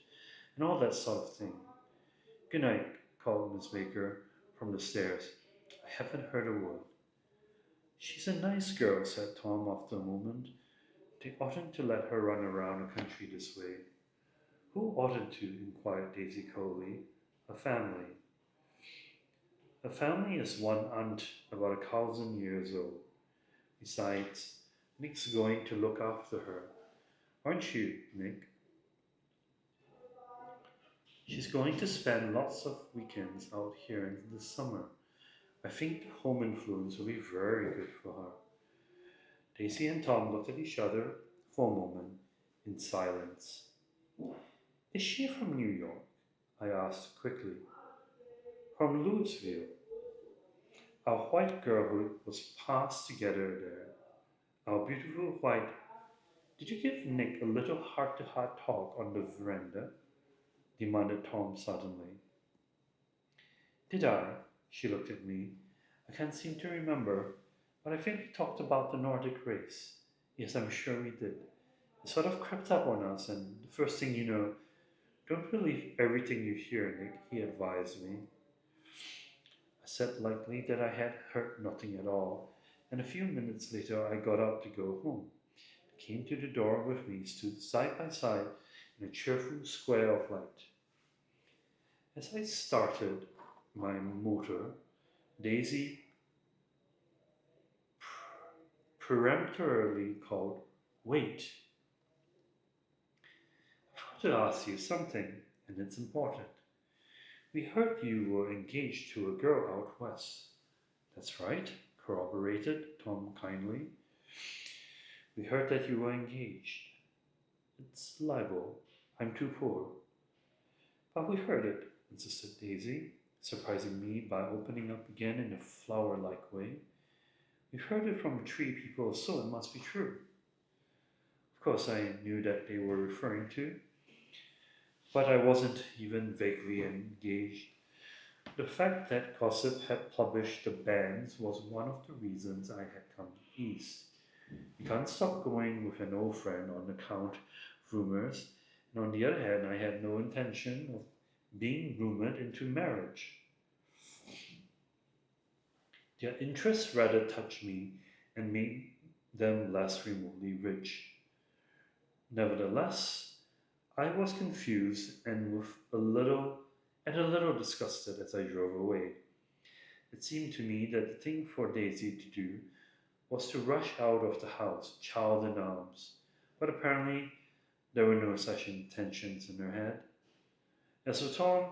and all that sort of thing. Good night, called Miss Baker from the stairs. I haven't heard a word. She's a nice girl, said Tom after a moment. They oughtn't to let her run around the country this way. Who oughtn't to? Inquired Daisy coldly. A family. A family is one aunt about 1,000 years old. Besides, Nick's going to look after her. Aren't you, Nick? She's going to spend lots of weekends out here in the summer. I think the home influence will be very good for her. Daisy and Tom looked at each other for a moment in silence. Is she from New York? I asked quickly. From Louisville. Our white girlhood was passed together there. Our beautiful white. Did you give Nick a little heart to heart talk on the veranda? Demanded Tom suddenly. Did I? She looked at me. I can't seem to remember, but I think we talked about the Nordic race. Yes, I'm sure we did. It sort of crept up on us, and the first thing you know, don't believe everything you hear, Nick, he advised me. I said lightly that I had heard nothing at all, and a few minutes later I got up to go home. He came to the door with me, stood side by side in a cheerful square of light. As I started my motor, Daisy peremptorily called, Wait! I've got to ask you something, and it's important. We heard you were engaged to a girl out west. That's right, corroborated Tom kindly. We heard that you were engaged. It's libel. I'm too poor. But we heard it, insisted Daisy, surprising me by opening up again in a flower-like way. We heard it from 3 people, so it must be true. Of course, I knew that they were referring to, but I wasn't even vaguely engaged. The fact that Gossip had published the banns was one of the reasons I had come east. You can't stop going with an old friend on account of rumors, and on the other hand, I had no intention of being rumored into marriage. Their interests rather touched me and made them less remotely rich. Nevertheless, I was confused and a little disgusted as I drove away. It seemed to me that the thing for Daisy to do was to rush out of the house, child in arms, but apparently there were no such intentions in her head. As for Tom,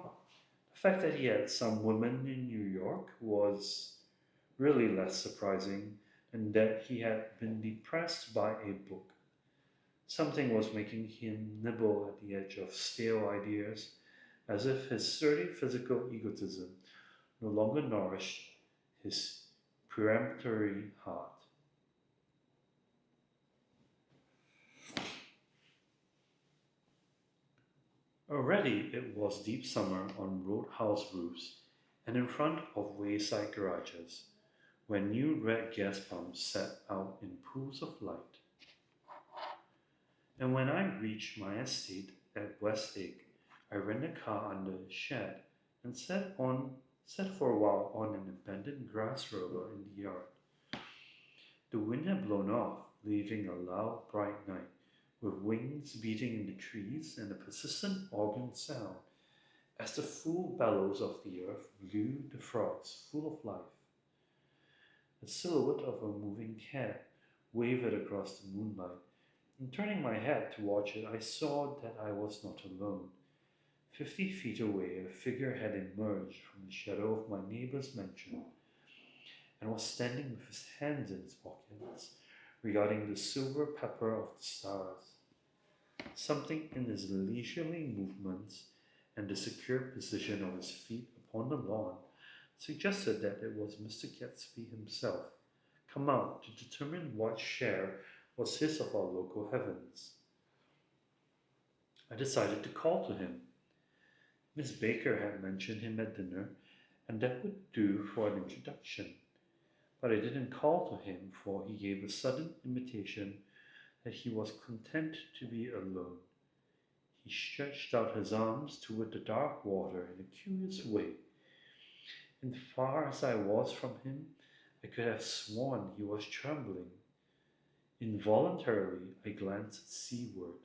the fact that he had some women in New York was really less surprising than that he had been depressed by a book. Something was making him nibble at the edge of stale ideas, as if his sturdy physical egotism no longer nourished his peremptory heart. Already it was deep summer on roadhouse roofs and in front of wayside garages, when new red gas pumps set out in pools of light. And when I reached my estate at West Egg, I ran the car under a shed and sat for a while on an abandoned grass roller in the yard. The wind had blown off, leaving a loud, bright night, with wings beating in the trees and a persistent organ sound as the full bellows of the earth blew the frogs full of life. The silhouette of a moving cat wavered across the moonlight, and turning my head to watch it, I saw that I was not alone. 50 feet away, a figure had emerged from the shadow of my neighbor's mansion and was standing with his hands in his pockets, regarding the silver pepper of the stars. Something in his leisurely movements and the secure position of his feet upon the lawn suggested that it was Mr. Gatsby himself, come out to determine what share was his of our local heavens. I decided to call to him. Miss Baker had mentioned him at dinner, and that would do for an introduction. But I didn't call to him, for he gave a sudden intimation that he was content to be alone. He stretched out his arms toward the dark water in a curious way, and far as I was from him, I could have sworn he was trembling. Involuntarily, I glanced seaward,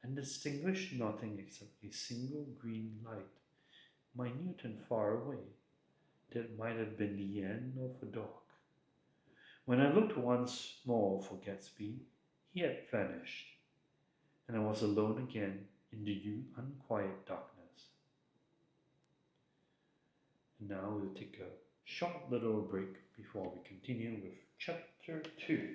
and distinguished nothing except a single green light, minute and far away, that might have been the end of a dock. When I looked once more for Gatsby, he had vanished, and I was alone again in the unquiet darkness. And now we'll take a short little break before we continue with chapter 2.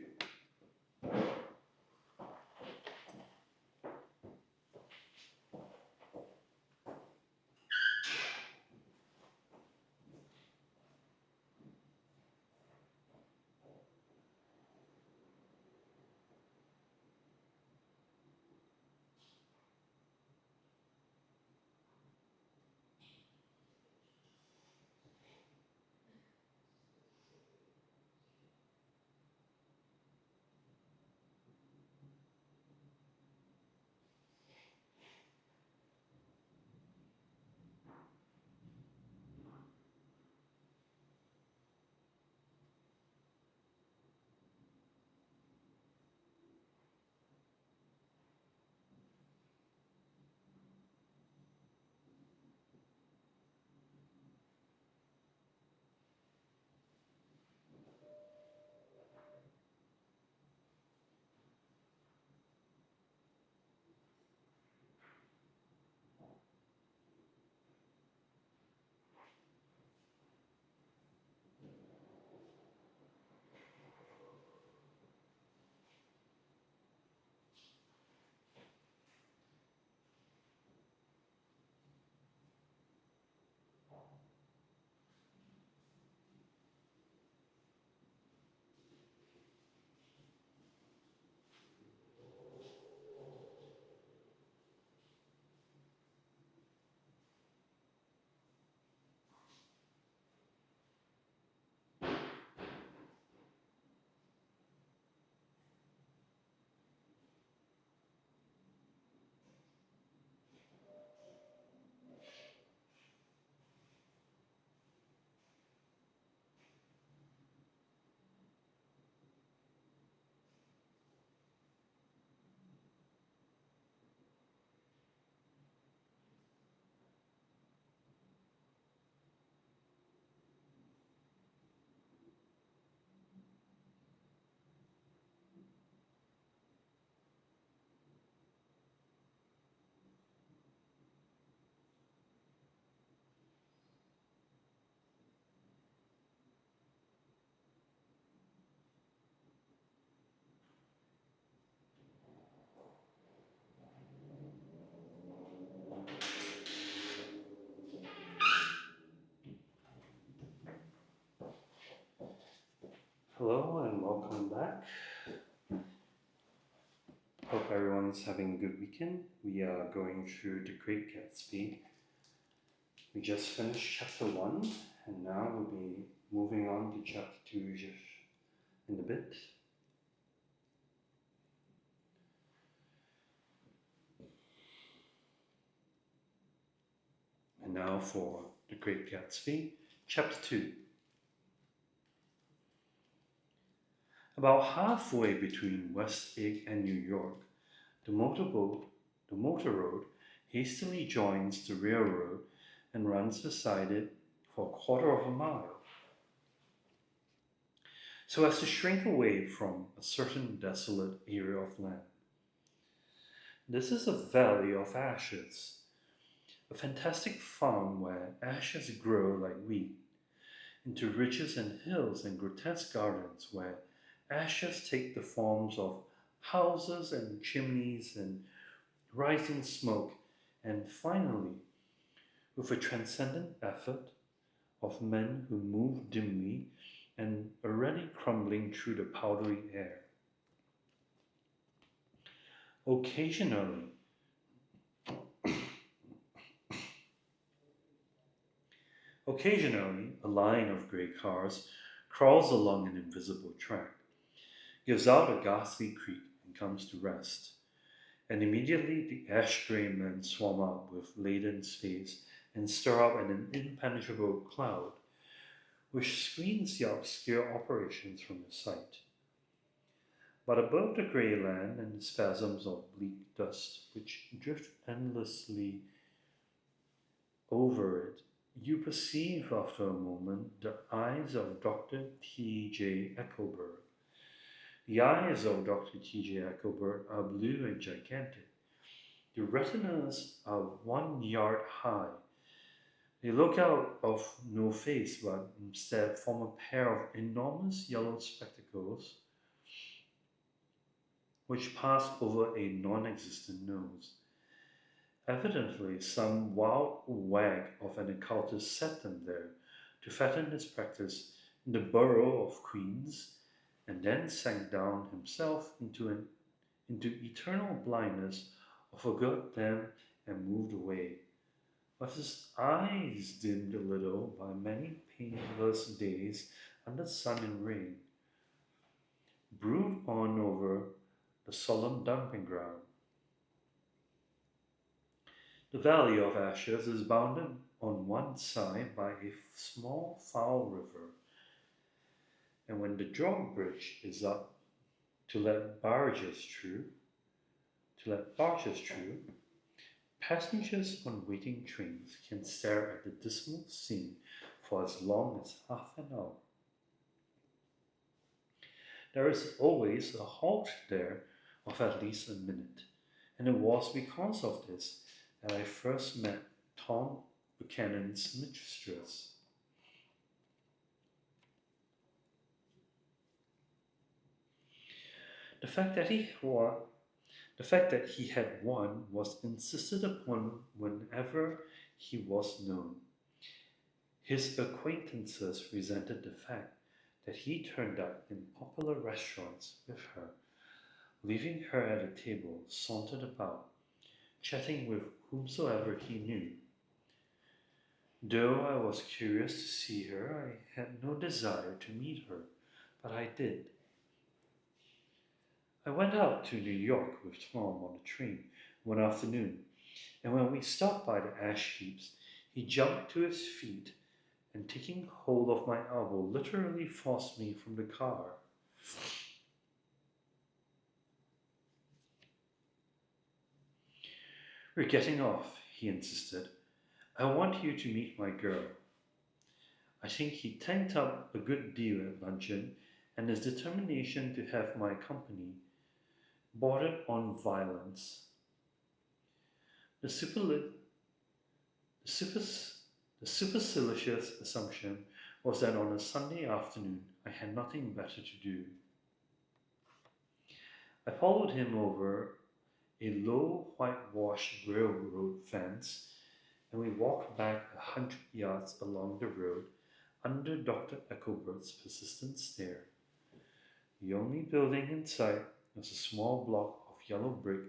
Hello and welcome back. Hope everyone's having a good weekend. We are going through The Great Gatsby. We just finished chapter 1 and now we'll be moving on to chapter 2 just in a bit. And now for The Great Gatsby, chapter 2. About halfway between West Egg and New York, the motor road hastily joins the railroad and runs beside it for a quarter of a mile, so as to shrink away from a certain desolate area of land. This is a valley of ashes, a fantastic farm where ashes grow like wheat, into ridges and hills and grotesque gardens where ashes take the forms of houses and chimneys and rising smoke, and finally with a transcendent effort of men who move dimly and already crumbling through the powdery air. Occasionally, occasionally, a line of grey cars crawls along an invisible track, gives out a ghastly creak, and comes to rest. And immediately the ash grey men swarm up with laden space and stir up an impenetrable cloud, which screens the obscure operations from the sight. But above the grey land and the spasms of bleak dust which drift endlessly over it, you perceive after a moment the eyes of Dr. T. J. Ecclebird. The eyes of Dr. T. J. Ecclebird are blue and gigantic. The retinas are 1 yard high. They look out of no face, but instead form a pair of enormous yellow spectacles which pass over a non existent nose. Evidently, some wild wag of an occultist set them there to fatten his practice in the borough of Queens, and then sank down himself into eternal blindness, or forgot them and moved away, with his eyes dimmed a little by many painless days under sun and rain. Brood on over the solemn dumping ground. The Valley of Ashes is bounded on one side by a small foul river, and when the drawbridge is up to let barges through, passengers on waiting trains can stare at the dismal scene for as long as half an hour. There is always a halt there of at least a minute, and it was because of this that I first met Tom Buchanan's mistress. The fact that he had one was insisted upon whenever he was known. His acquaintances resented the fact that he turned up in popular restaurants with her, leaving her at a table, sauntered about, chatting with whomsoever he knew. Though I was curious to see her, I had no desire to meet her, but I did. I went out to New York with Tom on the train one afternoon, and when we stopped by the ash heaps, he jumped to his feet and, taking hold of my elbow, literally forced me from the car. We're getting off, he insisted. I want you to meet my girl. I think he tanked up a good deal at luncheon, and his determination to have my company bordered on violence. The, superli- the, supers- the supercilious assumption was that on a Sunday afternoon I had nothing better to do. I followed him over a low whitewashed railroad fence, and we walked back 100 yards along the road under Dr. Ecclebird's persistent stare. The only building in sight was a small block of yellow brick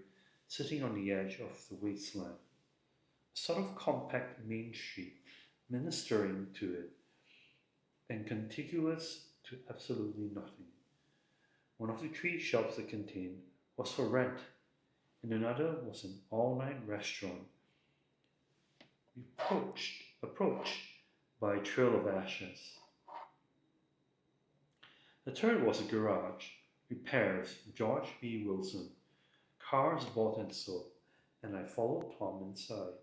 sitting on the edge of the wasteland, a sort of compact main street ministering to it, and contiguous to absolutely nothing. One of the 3 shops it contained was for rent, and another was an all-night restaurant, approached by a trail of ashes. The third was a garage, repairs, George B. Wilson, cars bought and sold, and I followed Tom inside.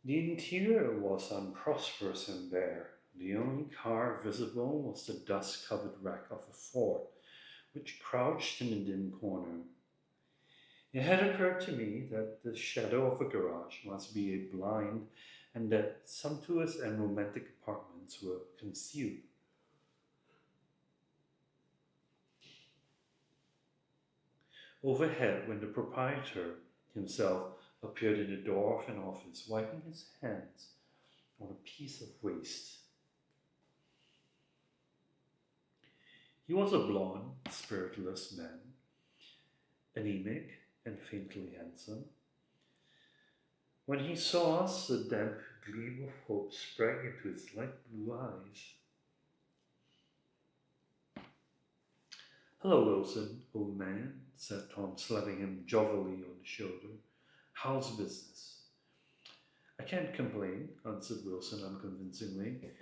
The interior was unprosperous and bare. The only car visible was the dust-covered wreck of a Ford, which crouched in a dim corner. It had occurred to me that the shadow of a garage must be a blind and that sumptuous and romantic apartments were concealed. Overhead, when the proprietor himself appeared in the door of an office, wiping his hands on a piece of waste. He was a blond, spiritless man, anemic and faintly handsome. When he saw us, a damp gleam of hope sprang into his light blue eyes. "Hello, Wilson, old man," said Tom, slapping him jovially on the shoulder. "How's business?" "I can't complain," answered Wilson unconvincingly.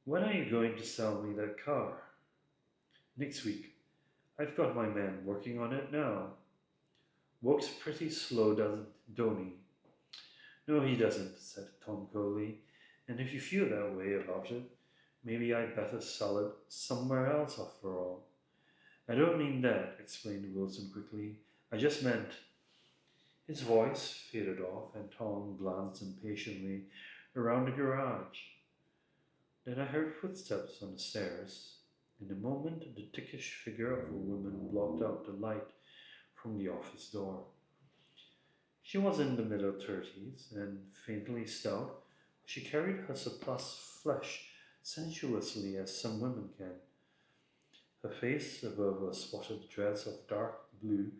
"When are you going to sell me that car?" "Next week. I've got my man working on it now." "Works pretty slow, don't he?" "No, he doesn't," said Tom coolly. "And if you feel that way about it, maybe I'd better sell it somewhere else after all." "I don't mean that," explained Wilson quickly. "I just meant—" His voice faded off, and Tom glanced impatiently around the garage. Then I heard footsteps on the stairs. In a moment, the thickish figure of a woman blocked out the light from the office door. She was in the middle thirties and faintly stout. She carried her surplus flesh sensuously as some women can. Her face, above a spotted dress of dark blue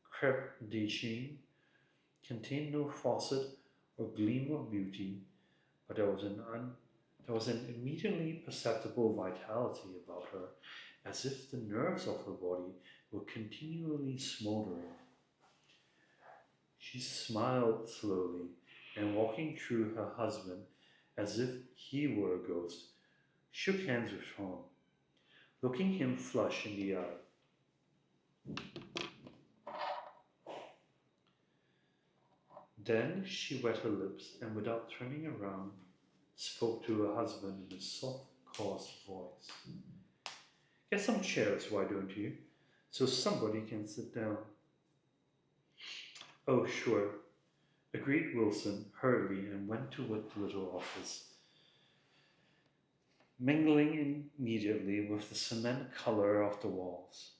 crepe de chine, contained no faucet or gleam of beauty, but there was an immediately perceptible vitality about her, as if the nerves of her body were continually smoldering. She smiled slowly, and walking through her husband as if he were a ghost, shook hands with Tom, looking him flush in the eye. Then she wet her lips and, without turning around, spoke to her husband in a soft, coarse voice. "Get some chairs, why don't you, so somebody can sit down?" "Oh, sure," agreed Wilson hurriedly and went toward the little office, mingling immediately with the cement color of the walls.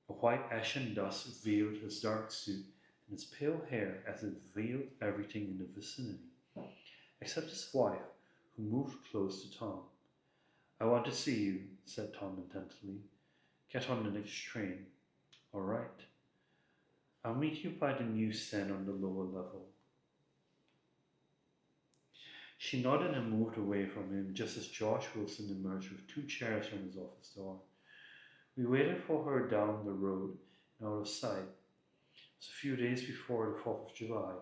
A white ashen dust veiled his dark suit and his pale hair as it veiled everything in the vicinity, except his wife, who moved close to Tom. "I want to see you," said Tom intently. "Get on the next train." "All right. I'll meet you by the newsstand on the lower level." She nodded and moved away from him just as George Wilson emerged with two chairs from his office door. We waited for her down the road and out of sight. It was a few days before the 4th of July,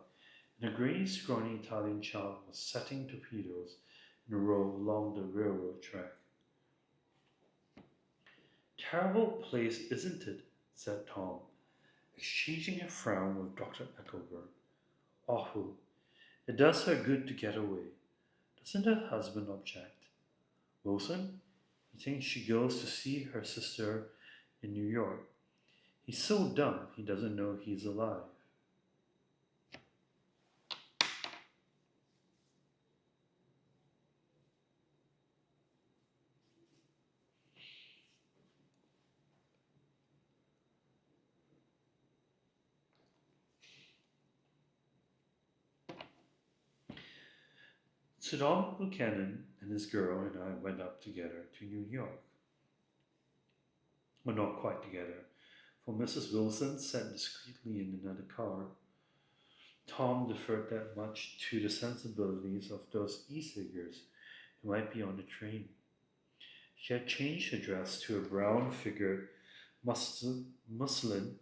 and a gray, scrawny Italian child was setting torpedoes in a row along the railroad track. "Terrible place, isn't it?" said Tom, exchanging a frown with Dr. Ethelbert. "Awful. It does her good to get away. Doesn't her husband object?" "Wilson? He thinks she goes to see her sister in New York. He's so dumb he doesn't know he's alive." So Don Buchanan and his girl and I went up together to New York. Well, not quite together, for Mrs. Wilson sat discreetly in another car. Tom deferred that much to the sensibilities of those e-ciggers who might be on the train. She had changed her dress to a brown-figured muslin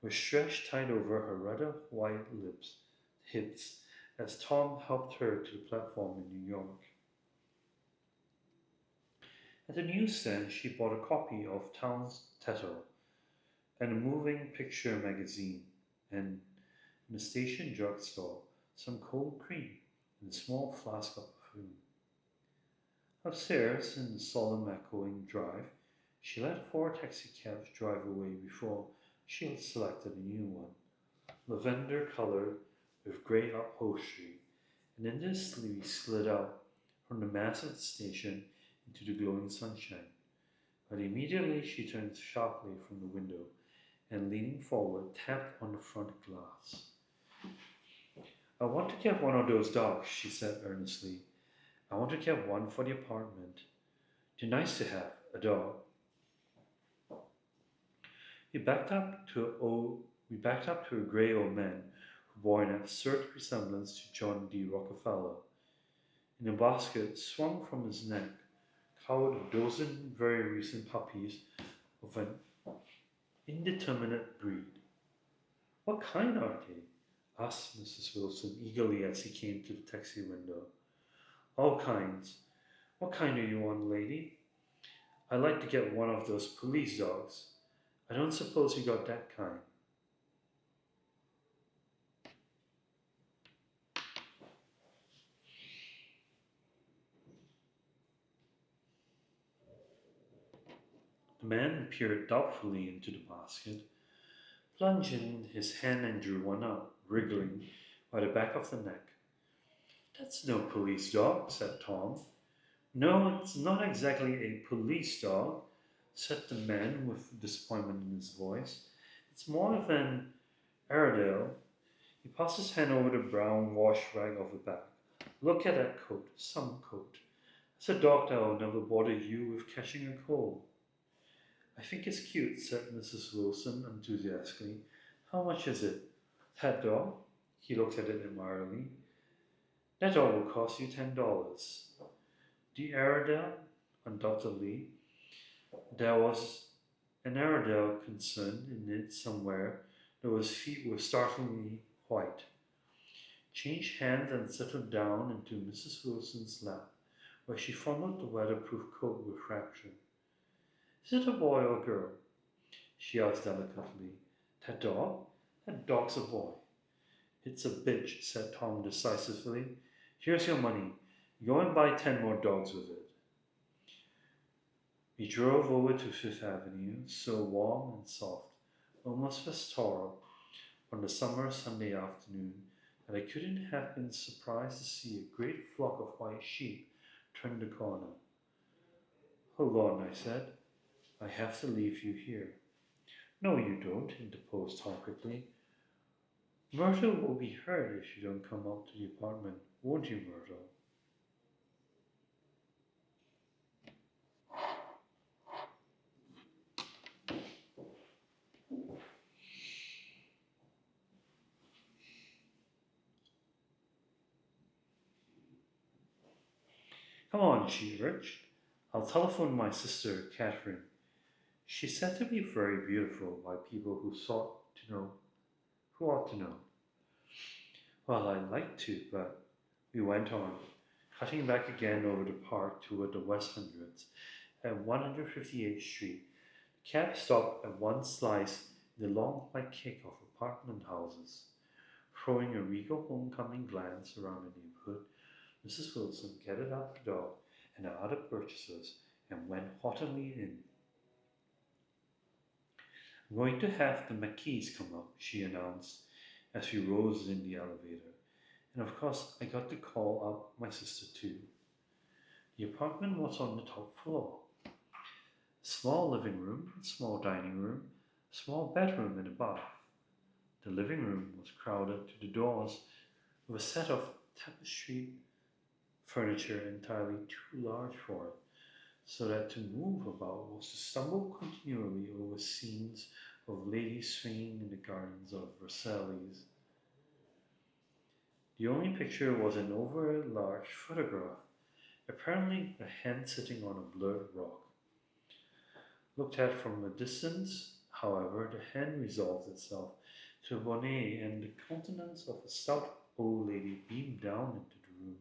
with stretched tight over her rather white hips, as Tom helped her to the platform in New York. At the newsstand, she bought a copy of Town's Tattle and a moving picture magazine, and in the station drugstore, some cold cream and a small flask of perfume. Upstairs, in the solemn echoing drive, she let four taxicabs drive away before she had selected a new one. lavender colored with grey upholstery, and indiscreetly slid out from the mass of the station into the glowing sunshine. But immediately she turned sharply from the window and, leaning forward, tapped on the front glass. I want to get one of those dogs, she said earnestly. I want to get one for the apartment. Too nice to have a dog. We backed up to we backed up to a grey old man who bore an absurd resemblance to John D. Rockefeller. In a basket swung from his neck cowered a dozen very recent puppies of an indeterminate breed. What kind are they? Asked Mrs. Wilson eagerly as he came to the taxi window. All kinds. What kind do you want, lady? I'd like to get one of those police dogs. I don't suppose you got that kind. The man peered doubtfully into the basket, plunged in his hand and drew one out, wriggling by the back of the neck. That's no police dog, said Tom. No, it's not exactly a police dog, said the man with disappointment in his voice. It's more of an Airedale. He passed his hand over the brown wash rag of the back. Look at that coat, some coat. As a dog that will never bother you with catching a cold. I think it's cute, said Mrs. Wilson enthusiastically. How much is it? That dog? He looked at it admiringly. That dog will cost you $10. The Airedale? Undoubtedly. There was an Airedale concerned in it somewhere, though his feet were startlingly white. Changed hands and settled down into Mrs. Wilson's lap, where she fondled the weatherproof coat with rapture. Is it a boy or a girl? She asked delicately. That dog? That dog's a boy. It's a bitch, said Tom decisively. Here's your money. Go and buy 10 more dogs with it. We drove over to Fifth Avenue, so warm and soft, almost pastoral, on the summer Sunday afternoon, that I couldn't have been surprised to see a great flock of white sheep turn the corner. Hold on, I said. I have to leave you here. No, you don't, interposed Tom quickly. Myrtle will be hurt if you don't come up to the apartment, won't you, Myrtle? Come on, she urged. I'll telephone my sister, Catherine. She's said to be very beautiful by people who ought to know. Well, I'd like to, but we went on, cutting back again over the park toward the West Hundreds at 158th Street. The cab stopped at one slice in the long white cake of apartment houses. Throwing a regal homecoming glance around the neighborhood, Mrs. Wilson gathered up the dog and the other purchasers and went haughtily in. I'm going to have the McKees come up, she announced as we rose in the elevator. And of course, I got to call up my sister too. The apartment was on the top floor. A small living room, a small dining room, a small bedroom and a bath. The living room was crowded to the doors with a set of tapestry furniture entirely too large for it, so that to move about was to stumble continually over scenes of ladies swinging in the gardens of Versailles. The only picture was an over-large photograph, apparently a hen sitting on a blurred rock. Looked at from a distance, however, the hen resolved itself to a bonnet, and the countenance of a stout old lady beamed down into the room.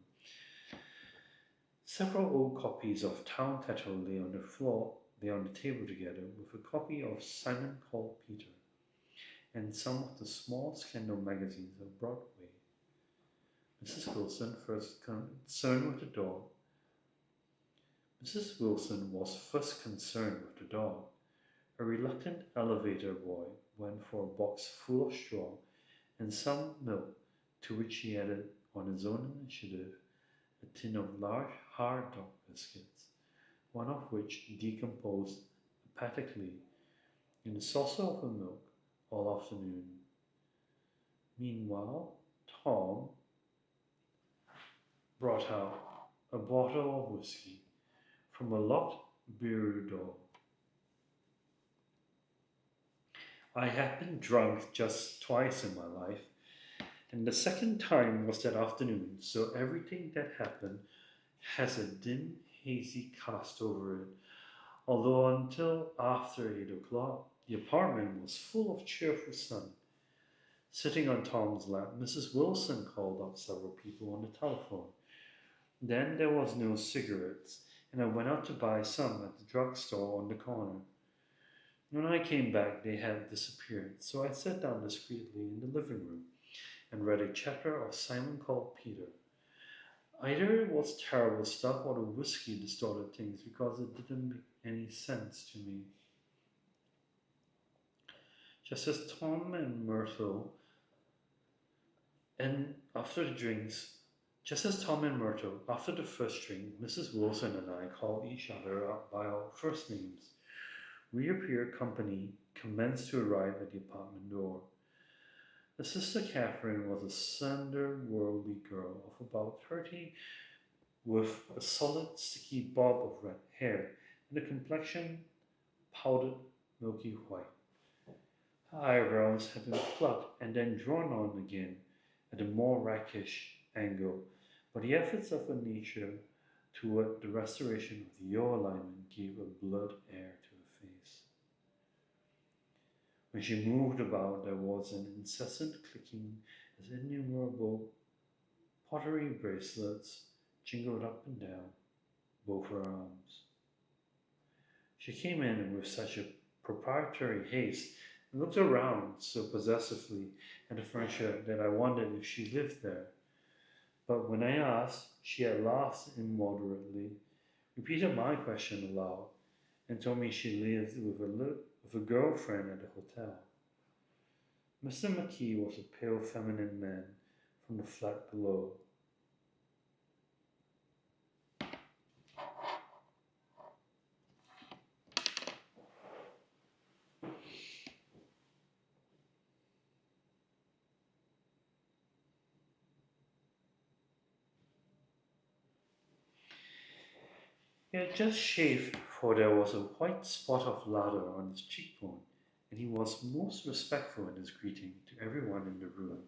Several old copies of Town Tattle lay on the table together with a copy of Simon Called Peter, and some of the small scandal magazines of Broadway. Mrs. Wilson first concerned with the dog. Mrs. Wilson was first concerned with the dog. A reluctant elevator boy went for a box full of straw and some milk, to which he added, on his own initiative, a tin of large hard dog biscuits, one of which decomposed apathetically in a saucer of milk all afternoon. Meanwhile, Tom brought out a bottle of whiskey from a locked bureau door. I had been drunk just twice in my life, and the second time was that afternoon, so everything that happened has a dim, hazy cast over it. Although until after 8 o'clock, the apartment was full of cheerful sun. Sitting on Tom's lap, Mrs. Wilson called up several people on the telephone. Then there was no cigarettes, and I went out to buy some at the drugstore on the corner. When I came back, they had disappeared, so I sat down discreetly in the living room and read a chapter of Simon Called Peter. Either it was terrible stuff or the whiskey distorted things because it didn't make any sense to me. Just as Tom and Myrtle, and after the drinks, just as Tom and Myrtle, after the first drink, Mrs. Wilson and I called each other out by our first names. Reappear company commenced to arrive at the apartment door. The sister Catherine was a slender, worldly girl of about 30 with a solid, sticky bob of red hair and a complexion powdered milky white. Her eyebrows had been plucked and then drawn on again at a more rakish angle, but the efforts of her nature toward the restoration of the yaw alignment gave a blurred air to her face. When she moved about, there was an incessant clicking as innumerable pottery bracelets jingled up and down both her arms. She came in with such a proprietary haste and looked around so possessively at the furniture that I wondered if she lived there. But when I asked, she had laughed immoderately, repeated my question aloud, and told me she lived with a girlfriend at the hotel. Mr. McKee was a pale feminine man from the flat below. He had just shaved, for there was a white spot of lather on his cheekbone, and he was most respectful in his greeting to everyone in the room.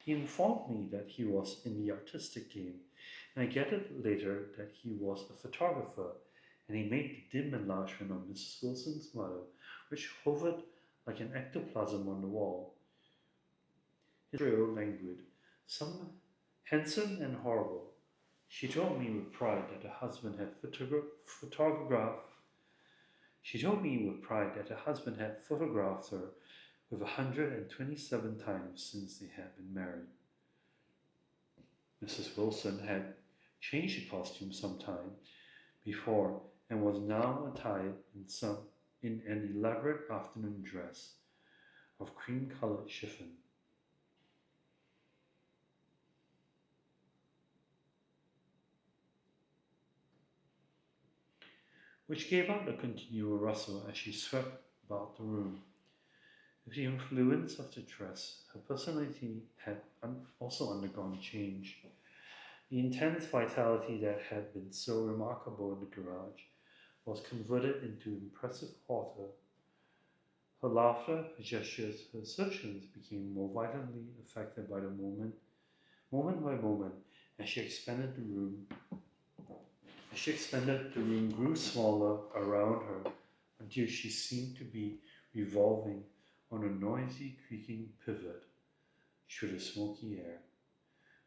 He informed me that he was in the artistic game, and I gathered later that he was a photographer, and he made the dim enlargement of Mrs. Wilson's mother, which hovered like an ectoplasm on the wall. His trail languid, some handsome and horrible. She told me with pride that her husband had photographed. She told me with pride that her husband had photographed her with 127 times since they had been married. Mrs. Wilson had changed her costume some time before and was now attired in an elaborate afternoon dress of cream-colored chiffon. Which gave out a continual rustle as she swept about the room. With the influence of the dress, her personality had also undergone change. The intense vitality that had been so remarkable in the garage was converted into impressive hauteur. Her laughter, her gestures, her assertions became more violently affected by the moment by moment, as she expanded the room. As she expanded, the room grew smaller around her until she seemed to be revolving on a noisy, creaking pivot through the smoky air.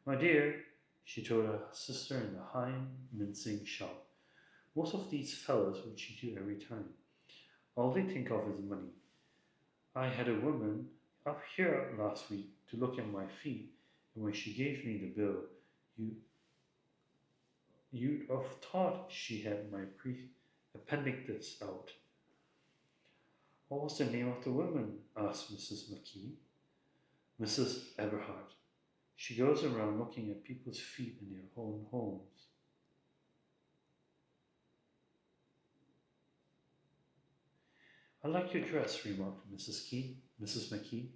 My dear, she told her sister in the high, mincing shout, most of these fellows will cheat you every time. All they think of is money. I had a woman up here last week to look at my feet, and when she gave me the bill, you you'd have thought she had my appendix out. What was the name of the woman? Asked Mrs. McKee. Mrs. Eberhard. She goes around looking at people's feet in their own homes. I like your dress, remarked Mrs. McKee.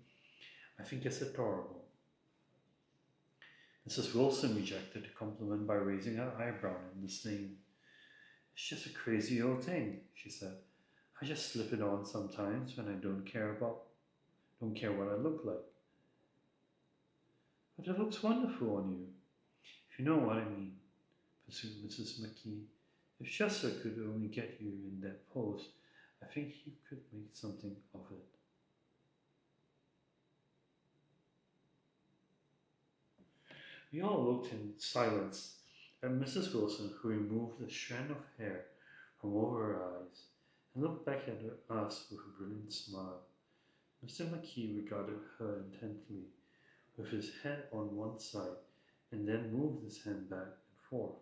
I think it's adorable. Mrs. Wilson rejected the compliment by raising her eyebrow in disdain. It's just a crazy old thing, she said. I just slip it on sometimes when I don't care what I look like. But it looks wonderful on you, if you know what I mean, pursued Mrs. McKee. If Chester could only get you in that pose, I think he could make something of it. We all looked in silence at Mrs. Wilson, who removed a strand of hair from over her eyes and looked back at us with a brilliant smile. Mr. McKee regarded her intently, with his head on one side, and then moved his hand back and forth,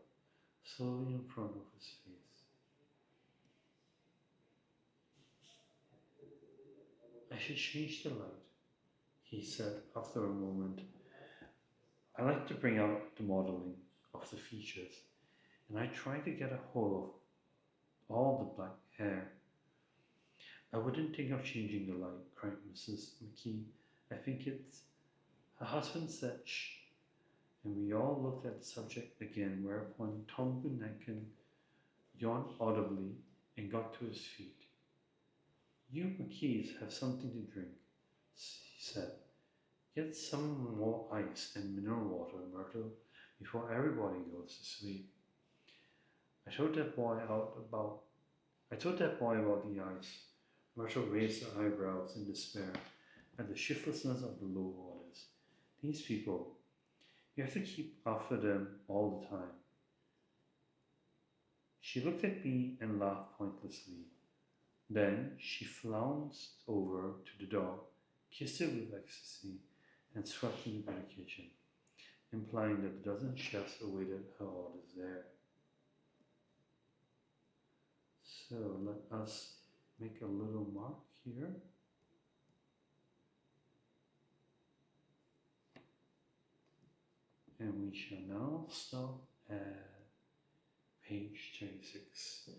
slowly in front of his face. I should change the light, he said after a moment. I like to bring out the modeling of the features, and I try to get a hold of all the black hair. I wouldn't think of changing the light, cried Mrs. McKee. I think it's. Her husband said shh, and we all looked at the subject again, whereupon Tom Bunnakin yawned audibly and got to his feet. You McKees have something to drink, he said. Get some more ice and mineral water, Myrtle, before everybody goes to sleep. I told that boy about the ice. Myrtle raised her eyebrows in despair at the shiftlessness of the low waters. These people, you have to keep after them all the time. She looked at me and laughed pointlessly. Then she flounced over to the dog, kissed it with ecstasy, and swept into the kitchen, implying that a dozen chefs awaited her orders there. So let us make a little mark here. And we shall now stop at page 36.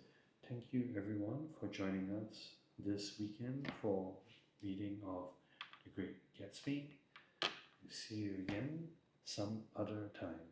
Thank you everyone for joining us this weekend for reading of The Great Gatsby. We'll see you again some other time.